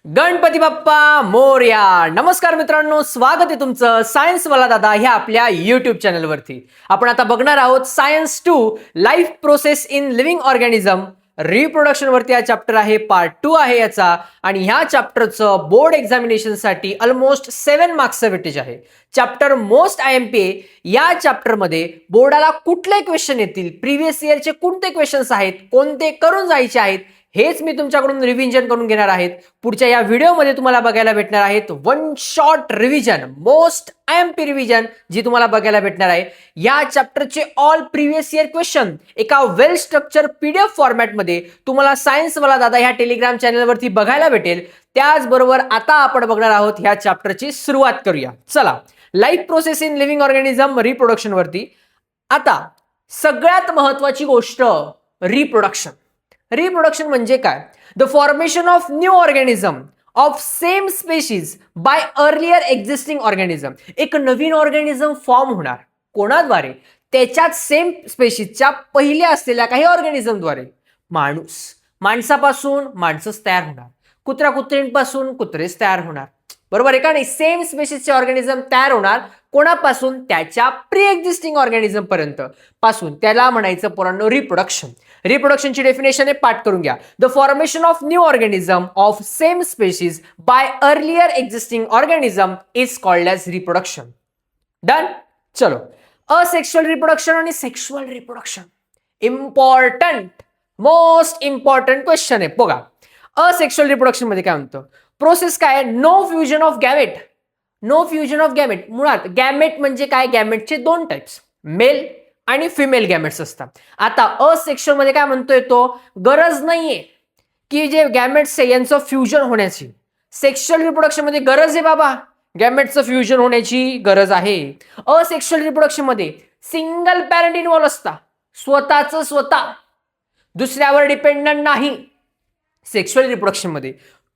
गणपती बाप्पा मोरया. नमस्कार मित्रांनो, स्वागत आहे तुमचं सायन्स वाला दादा ह्या आपल्या युट्यूब चॅनलवरती. आपण आता बघणार आहोत science 2 life process in living organism reproduction वरती. हा चॅप्टर आहे, पार्ट 2 आहे याचा. आणि ह्या चॅप्टरचं बोर्ड एक्झामिनेशन साठी ऑलमोस्ट 7 मार्क्सचं वेटेज आहे. Chapter most IMP. या चॅप्टरमध्ये बोर्डाला कुठले क्वेश्चन येतील, प्रिव्हियस इयरचे कोणते क्वेश्चन्स आहेत, कोणते करून जायचे आहेत, हेच मी तुमच्याकडून रिव्हिजन करून घेणार आहेत. पुढच्या या व्हिडिओमध्ये तुम्हाला बघायला भेटणार आहेत one shot revision, most IMP revision जी तुम्हाला बघायला भेटणार आहे. या चॅप्टरचे ऑल प्रिव्हियस इयर क्वेश्चन एका वेल स्ट्रक्चर PDF फॉर्मॅटमध्ये तुम्हाला सायन्स वाला दादा ह्या टेलिग्राम चॅनलवरती बघायला भेटेल. त्याचबरोबर आता आपण बघणार आहोत ह्या चॅप्टरची सुरुवात करूया. चला, life process in living organism reproduction वरती. आता सगळ्यात महत्वाची गोष्ट रिप्रोडक्शन. रिप्रोडक्शन म्हणजे काय? The formation of new organism of same species by earlier existing organism. एक नवीन ऑर्गॅनिझम फॉर्म होणार कोणाद्वारे? त्याच्यात सेम स्पेशीजच्या पहिल्या असलेल्या काही ऑर्गॅनिझमद्वारे. माणसापासून माणसंच तयार होणार, कुत्र्यांपासून कुत्रेच तयार होणार, बरोबर आहे का नाही? सेम स्पेशीजचे ऑर्गॅनिझम तयार होणार कोणापासून? त्याच्या प्री एक्झिस्टिंग ऑर्गॅनिझम पर्यंत पासून. त्याला म्हणायचं पोरांनो रिप्रोडक्शन. रिप्रोडक्शनची डेफिनेशन आहे, पाठ करून घ्या. The formation of new organism of same species by earlier existing organism is called as reproduction. Done. चलो, असेक्शुअल रिप्रोडक्शन आणि sexual reproduction. Important, most important question आहे. बघा, असेक्शुअल रिप्रोडक्शन मध्ये काय म्हणतं? प्रोसेस काय? No fusion of gamete. No fusion of gamete. मुळात gamete म्हणजे काय? गॅमेटचे दोन टाइप्स, मेल आणि फिमेल गॅमेट्स असतात. आता असेक्शुअल मध्ये काय म्हणतोय तो? गरज नाहीये की जे गॅमेट्स आहे यांचं फ्युजन होण्याची. सेक्शुअल रिप्रोडक्शन मध्ये गरज आहे बाबा, गॅमेटचं फ्युजन होण्याची गरज आहे. असेक्शुअल रिप्रोडक्शन मध्ये सिंगल पॅरेंट इन्व्हॉल्व असता, स्वतः, दुसऱ्यावर डिपेंडंट नाही. सेक्शुअल रिप्रोडक्शन मध्ये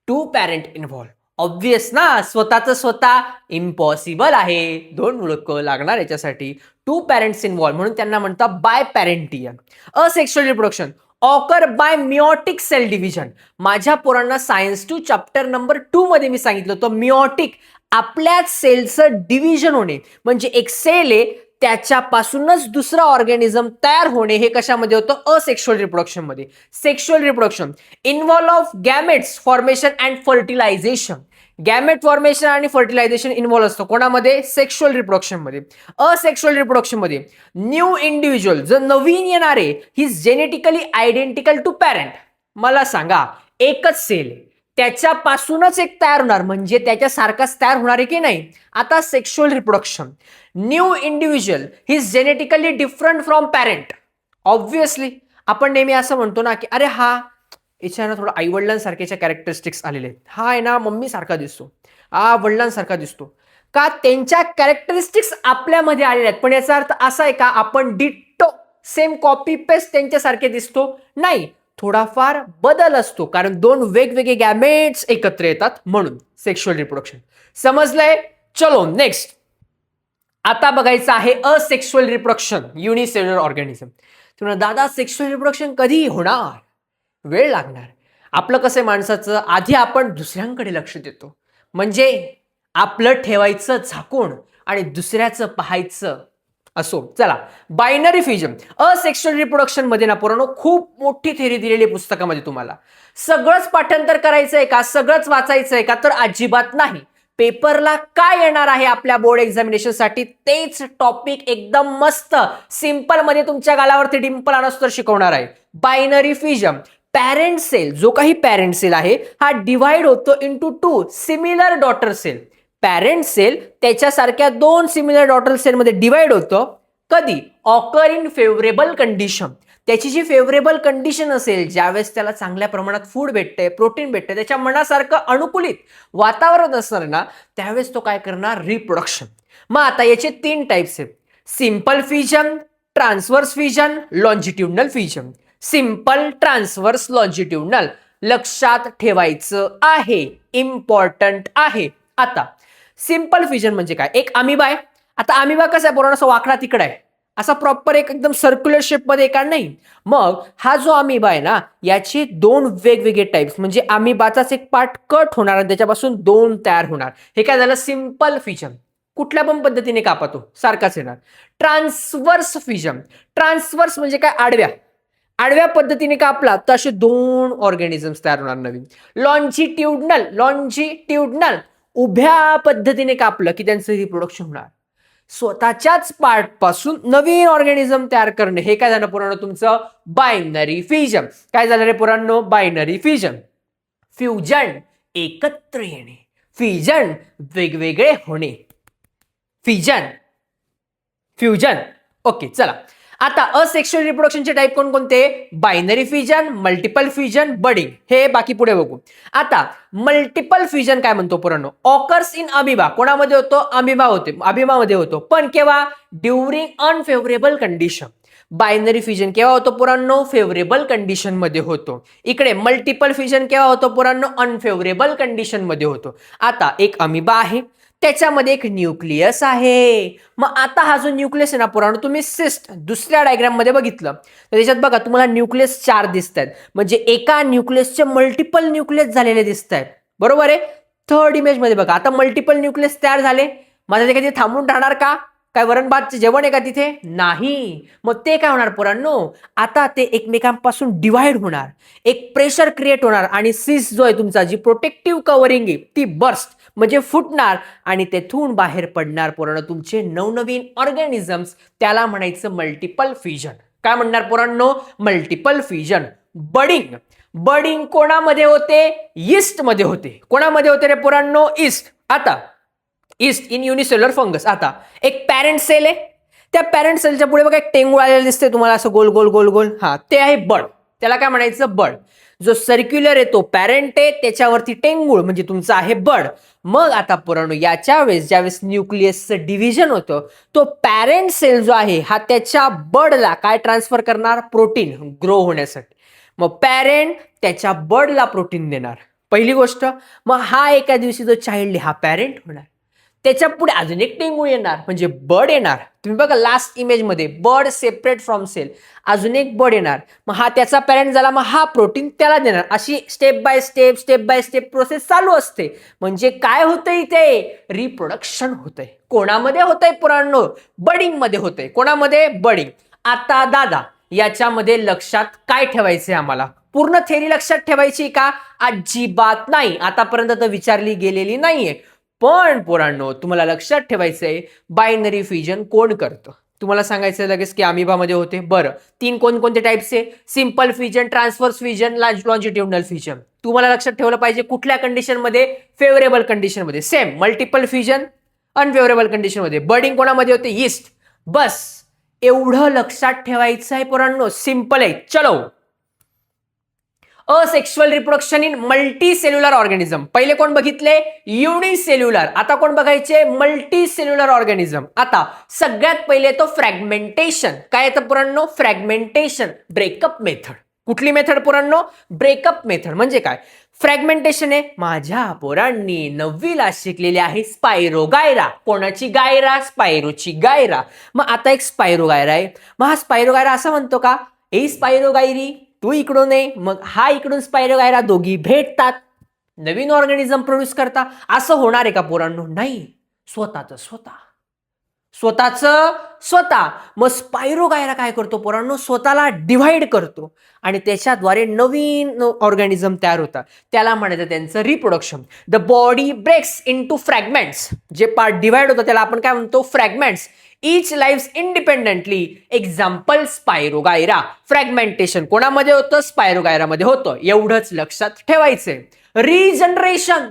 2 पॅरेंट इन्व्हॉल्व. ऑब्वियस ना, स्वतः इम्पॉसिबल आहे, 2 मुलं लागणार याच्यासाठी. 2 पॅरेंट्स इन्व्हॉल्व म्हणून त्यांना म्हणतात biparental. Asexual reproduction occur by meiotic cell division. माझ्या पोरांना सायन्स 2 चॅप्टर नंबर 2 मध्ये मी सांगितलं होतं मिओटिक, आपल्याच सेलचं डिव्हिजन होणे. म्हणजे एक सेल आहे त्याच्यापासूनच दुसरा ऑर्गॅनिझम तयार होणे. हे कशामध्ये होतं? असेक्शुअल रिप्रोडक्शन मध्ये. Sexual reproduction involve of gametes formation and fertilisation. Gamete formation आणि फर्टिलायझेशन इन्व्हॉल्व असतं कोणामध्ये? सेक्शुअल रिप्रोडक्शन मध्ये. असेक्शुअल रिप्रोडक्शन मध्ये न्यू इंडिव्हिज्युअल, जर नवीन येणारे, ही जेनेटिकली आयडेंटिकल टू पॅरेंट. मला सांगा, एकच सेल त्याच्यापासूनच एक तयार होणार, म्हणजे त्याच्यासारखाच तयार होणार आहे की नाही? आता sexual reproduction new individual he genetically different from parent. Obviously आपण नेहमी असं म्हणतो ना की अरे हा याच्यानं थोडं आई वडिलांसारख्याच्या कॅरेक्टरिस्टिक्स आलेले आहेत, हा आहे ना मम्मी सारखा दिसतो, हा वडिलांसारखा दिसतो. का? त्यांच्या कॅरेक्टरिस्टिक्स आपल्यामध्ये आलेल्या आहेत. पण याचा अर्थ असा आहे का आपण डिट्टो सेम कॉपी पेस्ट त्यांच्यासारखे दिसतो? नाही, थोडाफार बदल असतो, कारण 2 वेगवेगळे गॅमेट्स एकत्र येतात म्हणून. सेक्शुअल रिप्रोडक्शन समजलंय? चलो नेक्स्ट. आता बघायचं आहे असेक्शुअल रिप्रोडक्शन, युनिसेल्युलर ऑर्गॅनिझम. तुम्हाला दादा सेक्शुअल रिप्रोडक्शन कधी होणार? वेळ लागणार. आपलं कसं आहे माणसाचं, आधी आपण दुसऱ्यांकडे लक्ष देतो, म्हणजे आपलं ठेवायचं झाकून आणि दुसऱ्याचं पाहायचं असो. चला, बायनरी फ्युजन. असेक्शुअल रिप्रोडक्शन मध्ये ना पोरांनो खूप मोठी थेरी दिलेली आहे पुस्तकामध्ये. तुम्हाला सगळंच पाठांतर करायचंय का? सगळंच वाचायचंय का? तर अजिबात नाही. पेपरला काय येणार आहे आपल्या बोर्ड एक्झामिनेशन साठी तेच टॉपिक एकदम मस्त सिंपल मध्ये तुमच्या गालावरती डिंपल आणस तर शिकवणार आहे. Binary fusion. पॅरेंट सेल, जो काही पॅरेंट सेल आहे हा डिवाइड होतो into 2 similar daughter cell. Parent cell त्याच्यासारख्या 2 सिमिलर डॉटर सेल मध्ये डिवाइड होतं. कधी? Occur in favourable condition. त्याची जी फेवरेबल कंडिशन असेल, ज्यावेळेस त्याला चांगल्या प्रमाणात फूड भेटतंय, प्रोटीन भेटतंय, त्याच्या मनासारखं अनुकूलित वातावरण असणार ना, त्यावेळेस तो काय करणार? रिप्रोडक्शन. मग आता याचे 3 टाइप्स आहेत, simple fusion, transverse fusion, longitudinal fusion. Simple, transverse, longitudinal लक्षात ठेवायचं आहे, इम्पॉर्टंट आहे. आता सिंपल फ्युजन म्हणजे काय? एक अमिबा आहे. आता अमिबा कसं आहे? पोरांनो, असं वाकडा तिकडा आहे. असा प्रॉपर एक एकदम सर्क्युलर शेपमध्ये का नाही. मग हा जो अमिबा आहे ना, याचे दोन वेगवेगळे टाइप्स, म्हणजे अमिबाचाच एक पार्ट कट होणार आणि त्याच्यापासून दोन तयार होणार. हे काय झालं, सिंपल फिजन. कुठल्या पण पद्धतीने कापा तो सारखाच येणार. ट्रान्सवर्स फिजन, ट्रान्सवर्स म्हणजे काय, आडव्या आडव्या पद्धतीने कापला तर असे दोन ऑर्गॅनिझम्स तयार होणार नवीन. लॉन्जिट्युडनल, लॉन्जिट्युडनल उभ्या पद्धतीने कापलं की त्यांचं रिप्रोडक्शन होणार. स्वतःच्याच पार्ट पासून नवीन ऑर्गॅनिझम तयार करणे, हे काय झालं पुराण तुमचं, बायनरी फिजन. काय झालं रे पुरांनो, बायनरी फिजन. फ्युजन एकत्र येणे, फिजन वेगवेगळे होणे. Fission, fusion. ओके चला, आता असेक्शुअल रिप्रोडक्शनचे टाईप कोणकोणते, binary fission, multiple fission, budding. हे बाकी पुढे बघू. आता मल्टिपल फिजन काय म्हणतो पुरांनो, ऑकर्स इन अमिबा. कोणामध्ये होतो, अमिबामध्ये होतो, पण केव्हा, during unfavourable condition. Binary fission केव्हा होतो पुरांनो, फेवरेबल कंडिशन मध्ये होतो. इकडे मल्टिपल फिजन केव्हा होतो पुरांनो, अनफेवरेबल कंडिशन मध्ये होतो. आता एक अमिबा आहे, त्याच्यामध्ये एक न्यूक्लियस आहे. मग आता हा जो न्यूक्लियस आहे ना पुराण, तुम्ही सिस्ट दुसऱ्या डायग्राम मध्ये बघितलं तर त्याच्यात बघा तुम्हाला न्यूक्लियस 4 दिसत आहेत, म्हणजे एका न्यूक्लियसचे मल्टिपल न्यूक्लियस झालेले दिसत आहेत, बरोबर आहे. थर्ड इमेज मध्ये बघा, आता मल्टिपल न्यूक्लियस तयार झाले, माझं ते कधी थांबून राहणार का, काय वरण भातचे जेवण आहे का तिथे, नाही. मग ते काय होणार पोरांनो, आता ते एकमेकांपासून डिवाइड होणार, एक प्रेशर क्रिएट होणार आणि सिस जो आहे तुमचा, जी प्रोटेक्टिव्ह कव्हरिंग आहे ती बर्स्ट म्हणजे फुटणार आणि तेथून बाहेर पडणार पोरांनो तुमचे नवनवीन ऑर्गॅनिझम्स. त्याला म्हणायचं मल्टिपल फिजन. काय म्हणणार पोरांनो, मल्टिपल फिजन. बडिंग, बडिंग कोणामध्ये होते, ईस्ट मध्ये होते. कोणामध्ये होते रे पोरांनो, ईस्ट. आता ईस्ट इन युनिसेल्युलर फंगस. आता एक पॅरेंट सेल आहे, त्या पॅरेंट सेलच्या पुढे बघा एक टेंगूळ आलेलं दिसते तुम्हाला, असं गोल गोल गोल गोल, हा ते आहे बड. त्याला काय म्हणायचं, बड. जो सर्क्युलर आहे तो पॅरेंट आहे, त्याच्यावरती टेंगूळ म्हणजे तुमचं आहे बड. मग आता पुराणो याच्या वेळेस ज्यावेळेस न्यूक्लियसचं डिव्हिजन होतं, तो पॅरेंट सेल जो आहे हा त्याच्या बडला काय ट्रान्सफर करणार, प्रोटीन ग्रो होण्यासाठी. मग पॅरेंट त्याच्या बडला प्रोटीन देणार, पहिली गोष्ट. मग हा एका दिवशी जो चाइल्ड आहे हा पॅरेंट होणार, त्याच्या पुढे अजून एक टेंगूळ येणार म्हणजे बड येणार. तुम्ही बघा लास्ट इमेज मध्ये बड सेपरेट फ्रॉम सेल, अजून एक बड येणार, मग हा त्याचा पॅरेंट झाला, मग हा प्रोटीन त्याला देणार. अशी स्टेप बाय स्टेप प्रोसेस चालू असते. म्हणजे काय होतंय इथे, रिप्रोडक्शन होतंय. कोणामध्ये होतंय पुराणो, बडिंग मध्ये होतंय. कोणामध्ये, बडिंग. आता दादा याच्यामध्ये लक्षात काय ठेवायचंय आम्हाला, पूर्ण थेरी लक्षात ठेवायची का, अजिबात नाही, आतापर्यंत तर विचारली गेलेली नाहीये. पण पोरांनो तुम्हाला लक्षात ठेवायचंय बायनरी फिजन कोण करतं, तुम्हाला सांगायचं लगेच की अमिबामध्ये होते. बरं, तीन कोणकोणते टाइप्सचे, simple fission, transverse fission, longitudinal fission. तुम्हाला लक्षात ठेवलं पाहिजे कुठल्या कंडिशनमध्ये, फेवरेबल कंडिशनमध्ये. सेम मल्टिपल फिजन अनफेवरेबल कंडिशनमध्ये. बर्डिंग कोणामध्ये होते, ईस्ट. बस एवढं लक्षात ठेवायचं आहे पोरांनो, सिंपल आहे. चलो, asexual reproduction in multi cellular organism. पहिले कोण बघितले, युनिसेल्युलर. आता कोण बघायचे, मल्टी सेल्युलर ऑर्गॅनिझम. आता सगळ्यात पहिले तो फ्रॅगमेंटेशन. काय येतं पुरांनो, फ्रॅगमेंटेशन, ब्रेकअप मेथड. कुठली मेथड पुरांनो, ब्रेकअप मेथड. म्हणजे काय, फ्रॅगमेंटेशन आहे. माझ्या पोरांनी 9वीला शिकलेली आहे स्पायरोगायरा. कोणाची गायरा, स्पायरोची गायरा. मग आता एक स्पायरोगायरा आहे, मग हा स्पायरोगायरा असं म्हणतो का, ए स्पायरोगायरी तू इकडून ये, मग हा इकडून स्पायरोगायरा, दोघी भेटतात, नवीन ऑर्गॅनिझम प्रोड्यूस करता. असं होणार आहे का पोरांनो, नाही. स्वतः. मग स्पायरोगायरा काय करतो पोरांनो, स्वतःला डिव्हाइड करतो आणि त्याच्याद्वारे नवीन ऑर्गॅनिझम तयार होतात. त्याला म्हणायचं त्यांचं reproduction. The body breaks into fragments. जे पार्ट डिव्हाइड होतं त्याला आपण काय म्हणतो, fragments. Each lives independently. Example Spirogyra. Fragmentation कोणामध्ये होतं, स्पायरोगायरामध्ये होतं. एवढंच लक्षात ठेवायचंय. रिजनरेशन.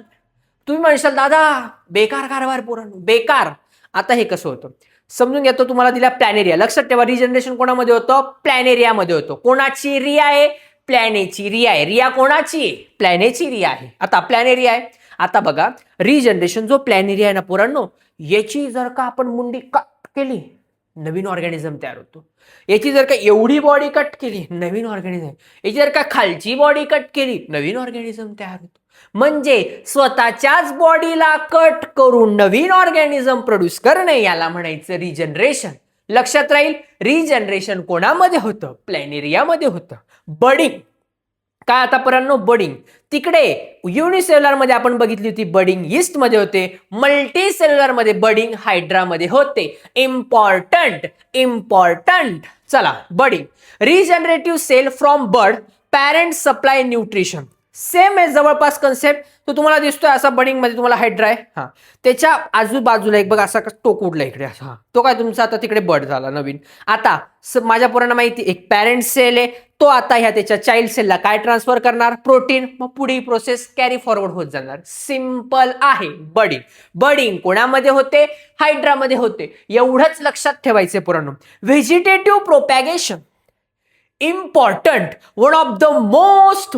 तुम्ही म्हणशाल दादा बेकार कारभार पोरांनो, बेकार. आता हे कसं होतं समजून घेतो, तुम्हाला दिला प्लॅनेरिया. लक्षात ठेवा, रिजनरेशन कोणामध्ये होतं, प्लॅनेरियामध्ये होतं. कोणाची रिया आहे, प्लॅनेची रिया आहे. रिया कोणाची आहे, प्लॅनेची रिया आहे. आता प्लॅनेरिया आहे. आता बघा रिजनरेशन जो प्लॅनेरिया आहे ना पोरांनो, याची जर का आपण मुंडी कट केली, नवीन ऑर्गॅनिझम तयार होतो. याची जर का एवढी बॉडी कट केली, नवीन ऑर्गॅनिझम. याची जर का खालची बॉडी कट केली, नवीन ऑर्गॅनिझम तयार होतो. म्हणजे स्वतःच्याच बॉडीला कट करून नवीन ऑर्गॅनिझम प्रोड्यूस करणे, याला म्हणायचं रिजनरेशन. लक्षात राहील. रिजनरेशन कोणामध्ये होतं? प्लॅनेरियामध्ये होतं. बडिंग काय आता पोरांनो? बडिंग तिकडे युनिसेल्युलर मध्ये आपण बघितली होती, बडिंग यीस्ट मध्ये होते. मल्टी सेल्युलर मध्ये बडिंग हायड्रा मध्ये होते. इम्पॉर्टंट. चला, budding regenerative cell from bud, parent supply nutrition. Same आहे जवळपास कन्सेप्ट. तो तुम्हाला दिसतोय असा बडिंग मध्ये तुम्हाला हायड्रा आहे. हा, त्याच्या आजूबाजूला एक बघा असा टोक उडला इकडे. हा, तो काय तुमचा आता तिकडे बर्ड झाला नवीन. आता माझ्या पोरांना माहिती एक पॅरेंट सेल आहे, तो आता ह्या त्याच्या चाइल्ड सेलला काय ट्रान्सफर करणार? प्रोटीन. मग पुढे प्रोसेस कॅरी फॉरवर्ड होत जाणार. सिंपल आहे बडिंग. बडिंग कोणामध्ये होते? हायड्रामध्ये होते. एवढंच लक्षात ठेवायचे पोरांनो. Vegetative propagation important, one of the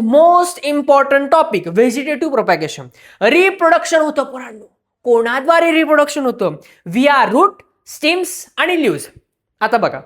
most important topic. Vegetative propagation reproduction होतं पोरांनो. कोणाद्वारे रिप्रोडक्शन होतं? व्हिया रूट, स्टेम्स आणि लीव्स. आता बघा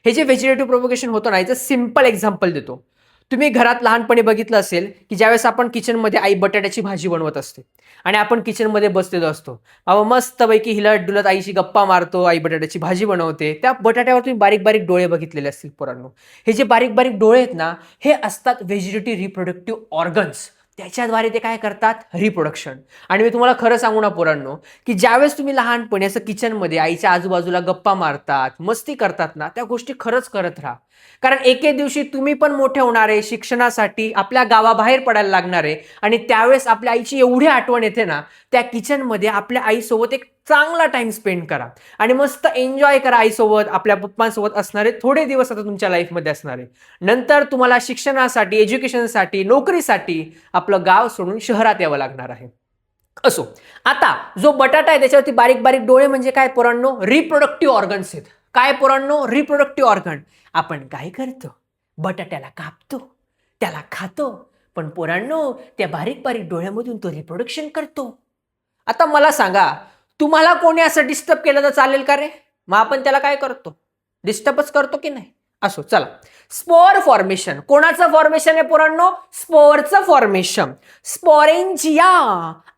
हे जे व्हेजिटेटिव्ह प्रोपॅगेशन होतं ना, याचं सिंपल एक्झाम्पल देतो. तुम्ही घरात लहानपणी बघितलं असेल की ज्यावेळेस आपण किचनमध्ये आई बटाट्याची भाजी बनवत असते आणि आपण किचनमध्ये बसलेलो असतो. अहो मस्तपैकी हिलत डुलत आईशी गप्पा मारतो, आई बटाट्याची भाजी बनवते. त्या बटाट्यावर तुम्ही बारीक बारीक डोळे बघितलेले असतील पोरांनो. हे जे बारीक बारीक डोळे आहेत ना, हे असतात व्हेजिटेटिव्ह रिप्रोडक्टिव्ह ऑर्गन्स. त्याच्याद्वारे ते काय करतात? रिप्रोडक्शन. आणि मी तुम्हाला खरं सांगू ना पोरांनो, की ज्यावेळेस तुम्ही लहानपणी असं किचनमध्ये आईच्या आजूबाजूला गप्पा मारतात, मस्ती करतात ना, त्या गोष्टी खरंच करत राहा. कारण एके दिवशी तुम्ही पण मोठे होणार आहे, शिक्षणासाठी आपल्या गावाबाहेर पडायला लागणार आहे. आणि त्यावेळेस आपल्या आईची एवढी आठवण येते ना, त्या किचनमध्ये आपल्या आईसोबत एक चांगला टाइम स्पेंड करा आणि मस्त एन्जॉय करा आईसोबत, आपल्या पप्पांसोबत असणारे थोडे दिवस आता तुमच्या लाईफमध्ये असणार आहे. नंतर तुम्हाला शिक्षणासाठी, एज्युकेशनसाठी, नोकरीसाठी आपलं गाव सोडून शहरात यावं लागणार आहे. असो, आता जो बटाटा आहे त्याच्यावरती बारीक बारीक डोळे म्हणजे काय पोरांनो? रिप्रोडक्टिव्ह ऑर्गन्स आहेत. काय पोरांनो? Reproductive organ. आपण काय करतो? बटाट्याला कापतो, त्याला खातो, पण पोरांनो त्या बारीक बारीक डोळ्यामधून तो रिप्रोडक्शन करतो. आता मला सांगा, तुम्हाला कोणी असं डिस्टर्ब केलं तर चालेल का रे? मग आपण त्याला काय करतो? डिस्टर्बच करतो की नाही? असो, चला. Spore formation. कोणाचं फॉर्मेशन आहे पोरांनो? स्पोरचं फॉर्मेशन. स्पोरेंजिया.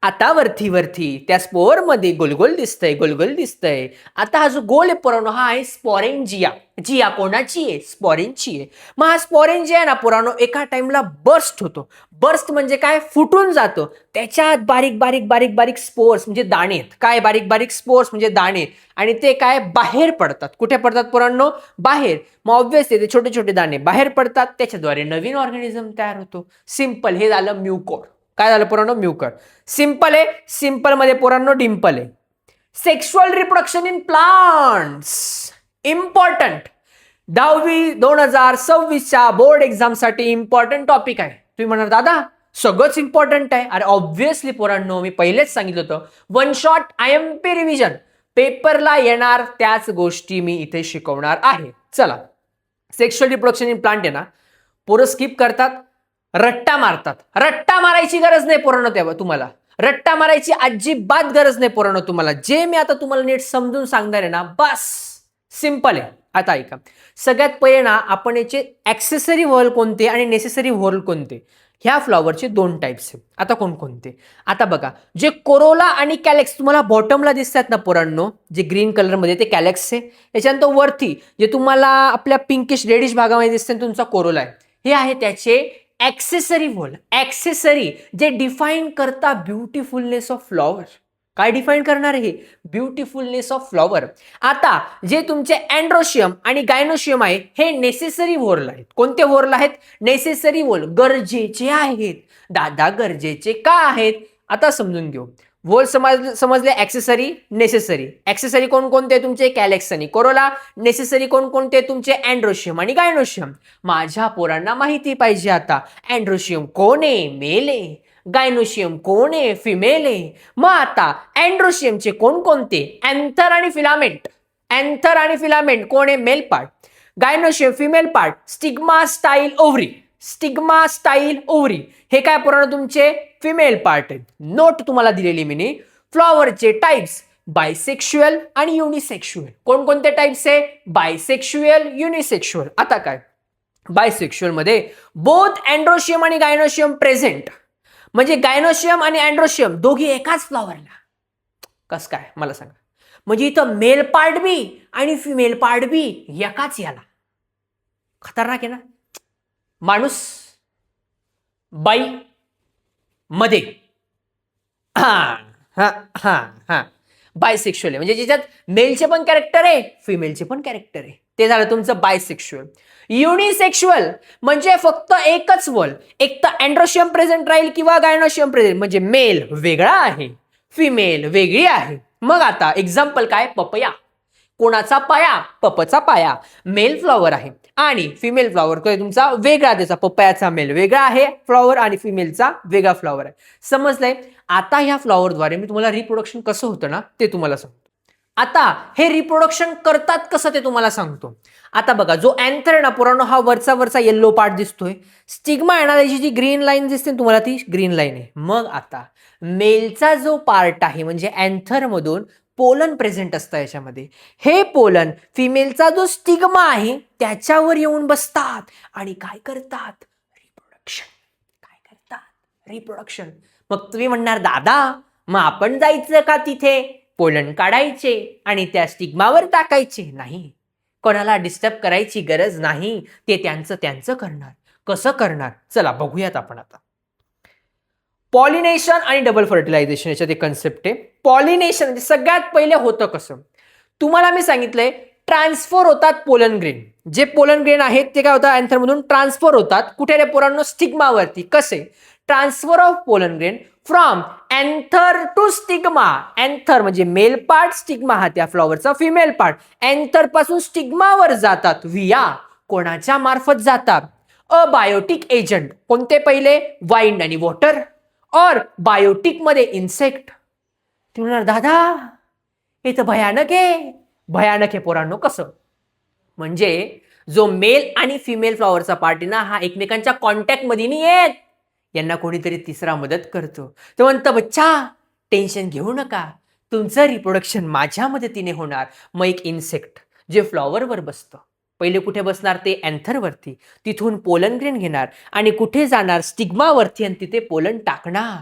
आता वरती त्या स्पोर मध्ये गोलगोल दिसतंय. आता हा जो गोल आहे पोरांनो, हा आहे स्पोरेंजिया. जिया कोणाची आहे? स्पोरेंची आहे. मग हा स्पोरेंजिया आहे ना पोरांनो, एका टाइमला बर्स्ट होतो. बर्स्ट म्हणजे काय? फुटून जातो. त्याच्यात बारीक बारीक स्पोर्स म्हणजे दाणे आहेत. काय बारीक बारीक स्पोर्स म्हणजे दाणे, आणि ते काय बाहेर पडतात. कुठे पडतात पोरांनो? बाहेर. मग ऑब्व्हियसली ते छोटे छोटे दाणे बाहेर पडतात, त्याच्याद्वारे नवीन ऑर्गॅनिझम तयार होतो. सिंपल. हे झालं म्युकोर. काय झालं पोरांनो? म्युकर. सिंपल आहे. सिंपल मध्ये पोरांनो डिंपल आहे. Sexual reproduction in plants important. 10वी 2026च्या बोर्ड एक्झामसाठी इम्पॉर्टंट टॉपिक आहे. तुम्ही म्हणणार दादा सगळंच इम्पॉर्टंट आहे. अरे ऑब्व्हियसली पोरांनो, मी पहिलेच सांगितलं होतं, वन शॉट IMP रिव्हिजन. पेपरला येणार त्याच गोष्टी मी इथे शिकवणार आहे. चला, सेक्शुअल रिप्रोडक्शन इन प्लांट आहे ना, पोरं स्किप करतात, रट्टा मारतात. रट्टा मारायची गरज नाही पोरांनो. तेव्हा तुम्हाला रट्टा मारायची अजिबात गरज नाही पोरांनो. तुम्हाला जे मी आता तुम्हाला नीट समजून सांगणार आहे ना, बस सिंपल आहे. आता ऐका, सगळ्यात पहिले ना आपण याचे ॲक्सेसरी व्हॉल कोणते आणि नेसेसरी व्हॉल कोणते, ह्या फ्लॉवरचे 2 टाइप्स आहेत. आता कोणकोणते? आता बघा, जे कोरोला आणि कॅलेक्स तुम्हाला बॉटमला दिसतात ना पोरांनो, जे ग्रीन कलरमध्ये ते कॅलेक्स आहे. याच्यानंतर वरती जे तुम्हाला आपल्या पिंकिश रेडिश भागामध्ये दिसते तुमचा कोरोला आहे. हे आहे त्याचे ॲक्सेसरी व्हॉल. ॲक्सेसरी जे डिफाईन करता ब्युटिफुलनेस ऑफ फ्लॉवर. काय डिफाईन करणार आहे? ब्युटिफुलनेस ऑफ फ्लॉवर. आता जे तुमचे अँड्रोशियम आणि गायनोशियम आहे, हे नेसेसरी व्होर्ल आहेत. कोणते व्होर्ल आहेत? Necessary whorl. गरजेचे आहेत. दादा गरजेचे का आहेत? आता समजून घेऊ. व्होल समजले. Accessory, necessary. ॲक्सेसरी कोणकोणते? तुमचे कॅलेक्स आणि कोरोला. नेसेसरी कोणकोणते? तुमचे अँड्रोशियम आणि गायनोशियम. माझ्या पोरांना माहिती पाहिजे आता, अँड्रोशियम कोण आहे? मेल आहे. गायनोशियम कोण आहे? फिमेल आहे. मग आता अँड्रोशियमचे कोणकोणते? अँथर आणि फिलामेंट. अँथर आणि फिलामेंट कोण आहे? Male part. Gynoecium female part. Stigma, style, ovary. Stigma, style, ovary हे काय पोरांनो? तुमचे फिमेल पार्ट आहेत. नोट तुम्हाला दिलेली मी. फ्लॉवरचे टाइप्स बायसेक्शुअल आणि युनिसेक्शुअल. कोणकोणते टाइप्स आहे? बायसेक्शुअल, युनिसेक्शुअल. आता काय, बायसेक्शुअल मध्ये बोथ अँड्रोशियम आणि गायनोशियम प्रेझेंट. म्हणजे गायनोशियम आणि अँड्रोशियम दोघी एकाच फ्लॉवरला. कस काय मला सांगा. म्हणजे इथं मेल पार्ट बी आणि फिमेल पार्ट बी एकाच याला. खतरनाक आहे ना. माणूस बाई मध्ये हा हा हा हा बायसेक्शुअल आहे, म्हणजे ज्याच्यात मेलचे पण कॅरेक्टर आहे फिमेलचे पण कॅरेक्टर आहे, ते झालं तुमचं बायसेक्शुअल. युनिसेक्शुअल म्हणजे फक्त एकच वल, एक तर अँड्रोशियम प्रेझेंट राहील किंवा गायनोशियम प्रेझेंट, म्हणजे मेल वेगळा आहे फिमेल वेगळी आहे. मग आता एक्झाम्पल काय, पपया. कोणाचा पाया, पपचा पाया, मेल फ्लॉवर आहे आणि फिमेल फ्लॉवर तुमचा वेगळा, त्याचा पपयाचा मेल वेगळा आहे फ्लॉवर आणि फिमेलचा वेगळा फ्लॉवर आहे. समजलंय. आता ह्या फ्लॉवरद्वारे मी तुम्हाला रिप्रोडक्शन कसं होतं ना ते तुम्हाला सांगतो. आता हे रिप्रोडक्शन करतात कसं ते तुम्हाला सांगतो. आता बघा, जो अँथर आहे ना पुराणो, हा वरचा येल्लो पार्ट दिसतोय. स्टिग्मा येणार, याची जी ग्रीन लाईन दिसते तुम्हाला ती ग्रीन लाईन आहे. मग आता मेलचा जो पार्ट आहे म्हणजे अँथर मधून पोलन प्रेझेंट असतं याच्यामध्ये. हे पोलन फिमेलचा जो स्टिग्मा आहे त्याच्यावर येऊन बसतात आणि काय करतात, रिप्रोडक्शन. काय करतात, रिप्रोडक्शन. मग तुम्ही म्हणणार, दादा मग आपण जायचं का तिथे, पोलन काढायचे आणि त्या स्टिग्मावर टाकायचे? नाही, कोणाला डिस्टर्ब करायची गरज नाही, ते त्यांचं करणार. कसं करणार, चला बघूयात आपण. आता पॉलिनेशन आणि डबल फर्टिलायझेशन याच्यात एक कन्सेप्ट आहे. पॉलिनेशन म्हणजे सगळ्यात पहिले होतं कसं, तुम्हाला मी सांगितलंय, ट्रान्सफर होतात पोलन ग्रेन. जे पोलन ग्रेन आहेत ते काय होतात, अँथर मधून ट्रान्सफर होतात कुठे रे पोरांनो, स्टिग्मावरती. कसे, transfer of pollen grain from anther to stigma. Anther म्हणजे मेल पार्ट, स्टिग्मा हा त्या फ्लॉवरचा फिमेल पार्ट. अँथर पासून स्टिग्मावर जातात विया कोणाच्या मार्फत जातात, अबायोटिक एजंट. कोणते पहिले, वाइंड आणि वॉटर, और बायोटिक मध्ये इन्सेक्ट. तुम्ही म्हणणार, दादा हे तर भयानक आहे. भयानक आहे पोरांनो. कसं, म्हणजे जो मेल आणि फिमेल फ्लॉवरचा पार्ट आहे ना, हा एकमेकांच्या कॉन्टॅक्ट मध्ये नाही येत, यांना कोणीतरी तिसरा मदत करतो. तो म्हणतो, बच्चा टेन्शन घेऊ नका, तुमचं रिप्रोडक्शन माझ्या मदतीने होणार. मग एक इन्सेक्ट जे फ्लॉवरवर बसतं, पहिले कुठे बसणार, ते अँथरवरती, तिथून पोलन ग्रेन घेणार आणि कुठे जाणार, स्टिग्मावरती, आणि तिथे पोलन टाकणार.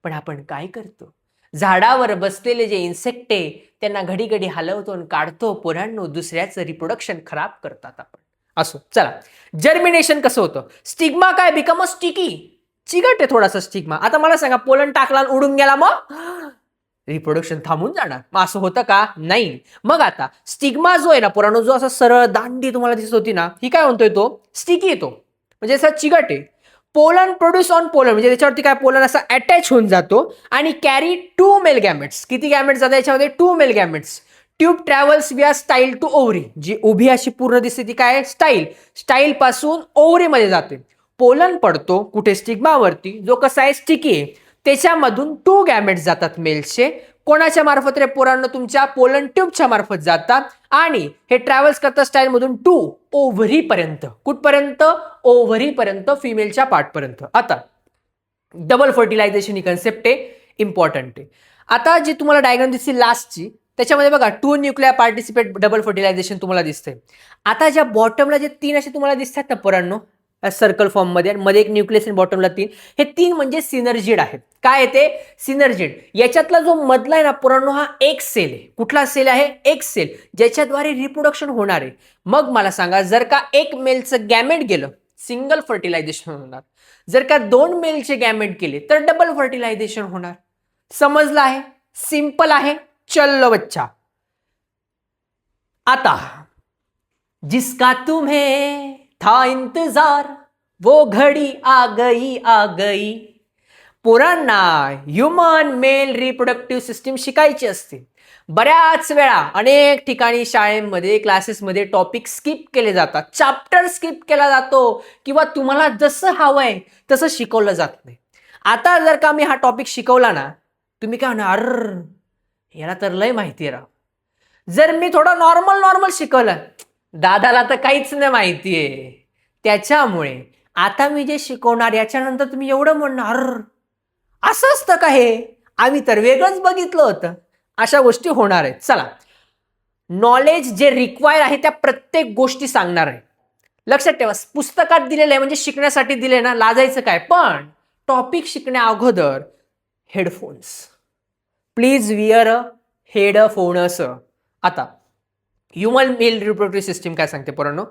पण आपण काय करतो, झाडावर बसलेले जे इन्सेक्ट आहे त्यांना घडी घडी हलवतो आणि काढतो. पोरांनो, दुसऱ्याचं रिप्रोडक्शन खराब करतात आपण. असो, चला जर्मिनेशन कसं होतं. स्टिग्मा काय, बिकम अ स्टिकी, चिकट आहे थोडासा स्टिग्मा. आता मला सांगा, पोलन टाकला आणि उडून गेला, मग रिप्रोडक्शन थांबून जाणार? मग असं होतं का, नाही. मग आता स्टिग्मा जो आहे ना पोरांनो, जो असा सरळ दांडी तुम्हाला दिसत होती ना, ही काय म्हणतोय, तो स्टिकी येतो, म्हणजे असा चिकट आहे. पोलन प्रोड्यूस ऑन पोलन म्हणजे त्याच्यावरती काय, पोलन असा अटॅच होऊन जातो आणि कॅरी 2 मेल गॅमेट्स. किती गॅमेट्स जातात याच्यामध्ये, 2 मेल गॅमेट्स. ट्यूब ट्रॅव्हल्स विया स्टाईल टू ओव्हरी. जी उभी अशी पूर्ण दिसते ती काय, स्टाईल. स्टाईल पासून ओव्हरी मध्ये जाते. पोलन पडतो कुठे, स्टिग्मावरती, जो कसा आहे, स्टिकी आहे. त्याच्यामधून 2 गॅमेट्स जातात मेल्सचे. कोणाच्या मार्फत रे पोरांनो, तुमच्या पोलन ट्यूबच्या मार्फत जातात आणि हे ट्रॅव्हल्स करतात स्टाईल मधून 2 ओव्हरी पर्यंत. कुठपर्यंत, ओव्हरी पर्यंत, फिमेलच्या पार्ट पर्यंत. आता डबल फर्टिलायझेशन ही कन्सेप्ट आहे, इम्पॉर्टंट आहे. आता जी तुम्हाला डायग्राम दिसते लास्टची, त्याच्यामध्ये बघा 2 न्यूक्लियर पार्टिसिपेट डबल फर्टिलायझेशन तुम्हाला दिसतंय. आता ज्या बॉटमला जे 3 असे तुम्हाला दिसतात ना पोरांनो, सर्कल फॉर्म मध्ये, मध्ये एक न्यूक्लियस आणि बॉटमला 3, हे 3 म्हणजे सिनर्जिड आहेत. काय येते, सिनर्जिड. याच्यातला जो मधला आहे ना पोरांनो, हा एक सेल आहे. कुठला सेल आहे, एक सेल, ज्याच्याद्वारे रिप्रोडक्शन होणार आहे. मग मला सांगा, जर का एक मेलचं गॅमेट गेलं, सिंगल फर्टिलायझेशन होणार. जर का 2 मेलचे गॅमेट गेले तर डबल फर्टिलायझेशन होणार. समजलं आहे, सिंपल आहे. चलो बच्चा, आता जिसका तुम्हें था इंतजार वो घड़ी आ गई. पोरांना ह्युमन मेल रिप्रोडक्टिव्ह सिस्टीम शिकायची असते. बऱ्याच वेळा अनेक ठिकाणी शाळेमध्ये, क्लासेसमध्ये टॉपिक स्किप केले जातात, चॅप्टर स्किप केला जातो किंवा तुम्हाला जसं हवंय तसं शिकवलं जात नाही. आता जर का मी हा टॉपिक शिकवला ना, तुम्ही काय म्हणणार, अर याला तर लय माहिती राव. जर मी थोडं नॉर्मल शिकवलं, दादाला तर काहीच नाही माहितीये. त्याच्यामुळे आता मी जे शिकवणार याच्यानंतर तुम्ही एवढं म्हणणार, असं असतं का हे, आम्ही तर वेगळंच बघितलं होतं. अशा गोष्टी होणार आहेत. चला, नॉलेज जे रिक्वायर आहे त्या प्रत्येक गोष्टी सांगणार आहे. लक्षात ठेवा, पुस्तकात दिलेलं आहे म्हणजे शिकण्यासाठी दिले ना, लाजायचं काय. पण टॉपिक शिकण्या अगोदर headphones, please where a headphones. आता ह्युमन मेल रिप्रोडक्टिव्ह सिस्टीम काय सांगते पोरांनो,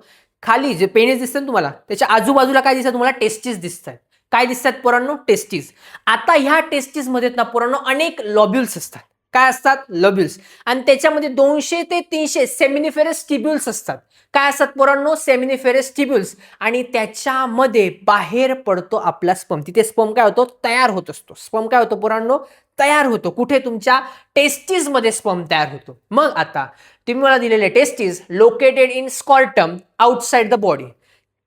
खाली जे पेनिस दिसतं ना तुम्हाला, त्याच्या आजूबाजूला काय दिसतं तुम्हाला, टेस्टिस दिसतात. काय दिसतात पोरांनो, टेस्टिस. आता ह्या टेस्टिस मध्ये ना पोरांनो अनेक लॉब्युल्स असतात. काय असतात, लॉब्युल्स. आणि त्याच्यामध्ये 200 ते 300 सेमिनिफेरस टिब्युल्स असतात. काय असतात पोरांनो, सेमिनिफेरस टिब्युल्स. आणि त्याच्यामध्ये बाहेर पडतो आपला स्पर्म. तिथे स्पर्म काय होतो, तयार होत असतो. स्पर्म काय होतो पोरांनो, तयार होतो. कुठे, तुमच्या टेस्टिस मध्ये स्पर्म तयार होतो. मग आता तुम्ही मला दिलेले testis located in scrotum outside the body.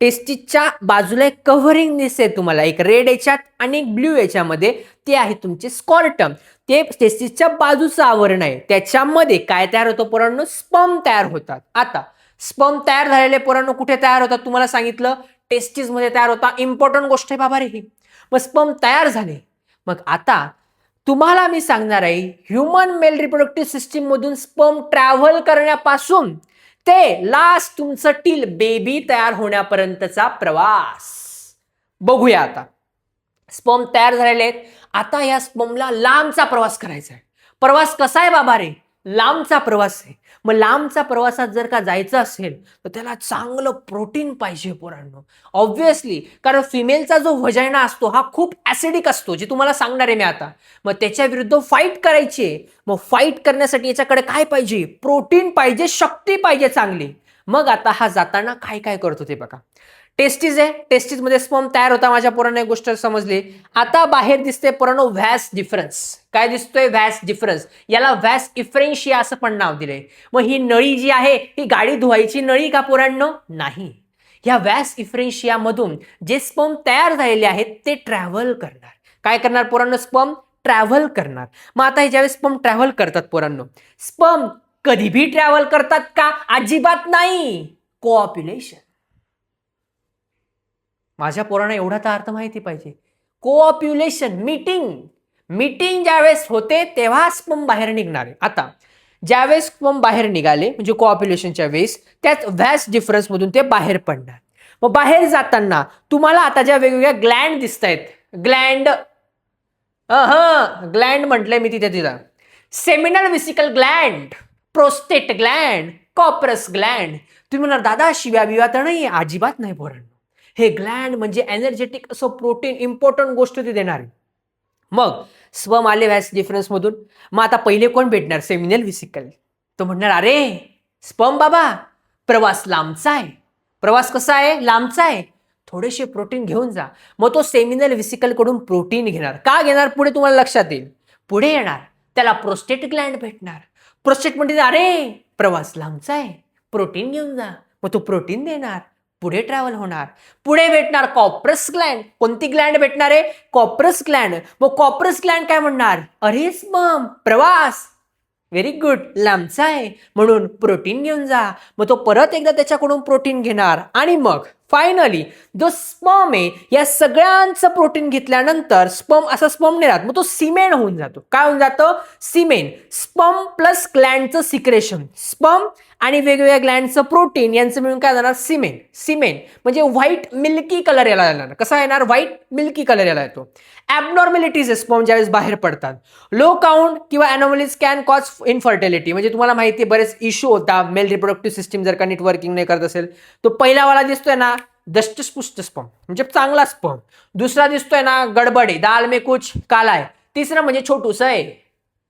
टेस्टिसच्या बाजूला एक कव्हरिंग दिसते तुम्हाला, एक रेड याच्यात आणि एक ब्ल्यू याच्यामध्ये. ते आहे तुमचे स्कॉर्टम. ते टेस्टिसच्या बाजूचं आवरण आहे. त्याच्यामध्ये काय तयार होतं पोरांनो, स्पर्म तयार होतात. आता स्पर्म तयार झालेले पोरांनो कुठे तयार होतात, तुम्हाला सांगितलं टेस्टिस मध्ये तयार होता. इम्पॉर्टंट गोष्ट आहे बाबा रे ही. मग स्पर्म तयार झाले. मग आता तुम्हाला मी सांगणार आहे ह्युमन मेल रिप्रोडक्टिव्ह सिस्टीम मधून स्पर्म ट्रॅव्हल करण्यापासून ते लास्ट तुमचं टिल बेबी तयार होण्यापर्यंतचा प्रवास बघूया. आता स्पर्म तयार झालेले आहेत. आता या स्पर्मला लांबचा प्रवास करायचा आहे. प्रवास कसा आहे बाबा रे, लांबचा प्रवास आहे. मग लांबचा प्रवासात जर का जायचं असेल तर त्याला चांगलं प्रोटीन पाहिजे पोरांनो, ऑब्व्हियसली. कारण फिमेलचा जो व्हजायना असतो हा खूप ऍसिडिक असतो, जे तुम्हाला सांगणार आहे मी आता. मग त्याच्या विरुद्ध फाईट करायची आहे. मग फाईट करण्यासाठी याच्याकडे काय पाहिजे, प्रोटीन पाहिजे, शक्ती पाहिजे चांगली. मग आता हा जाताना काय काय करतो ते बघा. टेस्टिस आहे, टेस्टिस मध्ये स्पर्म तयार होता. माझ्या पोरांना एक गोष्ट समजली. आता बाहेर दिसते पोरांनो व्हॅस डिफरन्स. काय दिसतोय, व्हॅस डिफरन्स. याला व्हॅस इफ्रेन्शिया असं पण नाव दिलंय. मग ही नळी जी आहे ही गाडी धुवायची नळी का पोरांनो, नाही. या व्हॅस इफ्रेन्शिया मधून जे स्पर्म तयार झालेले आहेत ते ट्रॅव्हल करणार. काय करणार पोरांनो, स्पर्म ट्रॅव्हल करणार. मग आता हे ज्यावेळेस स्पर्म ट्रॅव्हल करतात पोरांनो, स्पर्म कधी भी ट्रॅव्हल करतात का, अजिबात नाही. कोऑप्युलेशन. माझ्या पोरांना एवढा तर अर्थ माहिती पाहिजे. कोऑप्युलेशन, मीटिंग ज्यावेळेस होते तेव्हा स्पर्म बाहेर निघणार आहे. आता ज्यावेळेस स्पर्म बाहेर निघाले म्हणजे कोऑप्युलेशनच्या वेळेस, त्याच व्हॅस डिफरन्स मधून ते बाहेर पडणार. मग बाहेर जाताना तुम्हाला आता ज्या वेगवेगळ्या ग्लँड दिसत आहेत, ग्लँड म्हटलंय मी तिथे seminal vesicle gland, prostate gland, Cowper's gland. तुम्ही म्हणणार दादा शिव्या बिव्या तर नाही, अजिबात नाही पोरांनो. हे ग्लँड म्हणजे एनर्जेटिक असं प्रोटीन, इम्पॉर्टंट गोष्ट ते देणार. मग स्पर्म आले व्हॅस डिफरन्स मधून. मग आता पहिले कोण भेटणार, सेमिनल व्हिसिकल. तो म्हणणार अरे स्पर्म बाबा प्रवास लांबचा आहे. प्रवास कसा आहे, लांबचा आहे, थोडेसे प्रोटीन घेऊन जा. मग तो सेमिनल व्हिसिकल कडून प्रोटीन घेणार. का घेणार पुढे तुम्हाला लक्षात येईल. पुढे येणार त्याला प्रोस्टेट ग्लँड भेटणार. प्रोस्टेट म्हणजे अरे प्रवास लांबचा आहे, प्रोटीन घेऊन जा. मग तो प्रोटीन देणार, पुढे ट्रॅव्हल होणार. पुढे भेटणार कॉपरस ग्लँड. कोणती ग्लँड भेटणार आहे, कॉपरस ग्लँड. मग कॉपरस ग्लँड काय म्हणणार, अरे स्पर्म प्रवास व्हेरी गुड, लांबचा आहे म्हणून प्रोटीन घेऊन जा. मग तो परत एकदा त्याच्याकडून प्रोटीन घेणार. आणि मग फायनली जो स्पर्म आहे या सगळ्यांचं प्रोटीन घेतल्यानंतर स्पर्म असा स्पर्म नाही राहत, मग तो सिमेन होऊन जातो. काय होऊन जातं, सिमेन. स्पर्म प्लस ग्लँडचं सिक्रेशन, स्पर्म आणि वेगवेगळ्या ग्लँडचं प्रोटीन यांचं मिळून काय जाणार, सिमेन. सिमेन म्हणजे व्हाईट मिल्की कलर याला येणार. कसा येणार, व्हाईट मिल्की कलर याला येतो. ॲबनॉर्मॅलिटीज स्पर्म ज्यावेळेस बाहेर पडतात, लो काउंट किंवा अनॉमलीज कॅन कॉज इनफर्टिलिटी. म्हणजे तुम्हाला माहिती आहे बरेच इश्यू होता, मेल रिप्रोडक्टिव्ह सिस्टीम जर का नीट वर्किंग नाही करत असेल. तो पहिला वाला दिसतोय ना दष्टपुष्ट स्पर्म म्हणजे चांगला स्पर्म. दुसरा दिसतोय ना गडबड आहे, दाल में कुछ काला आहे. तिसरं म्हणजे छोटूस आहे,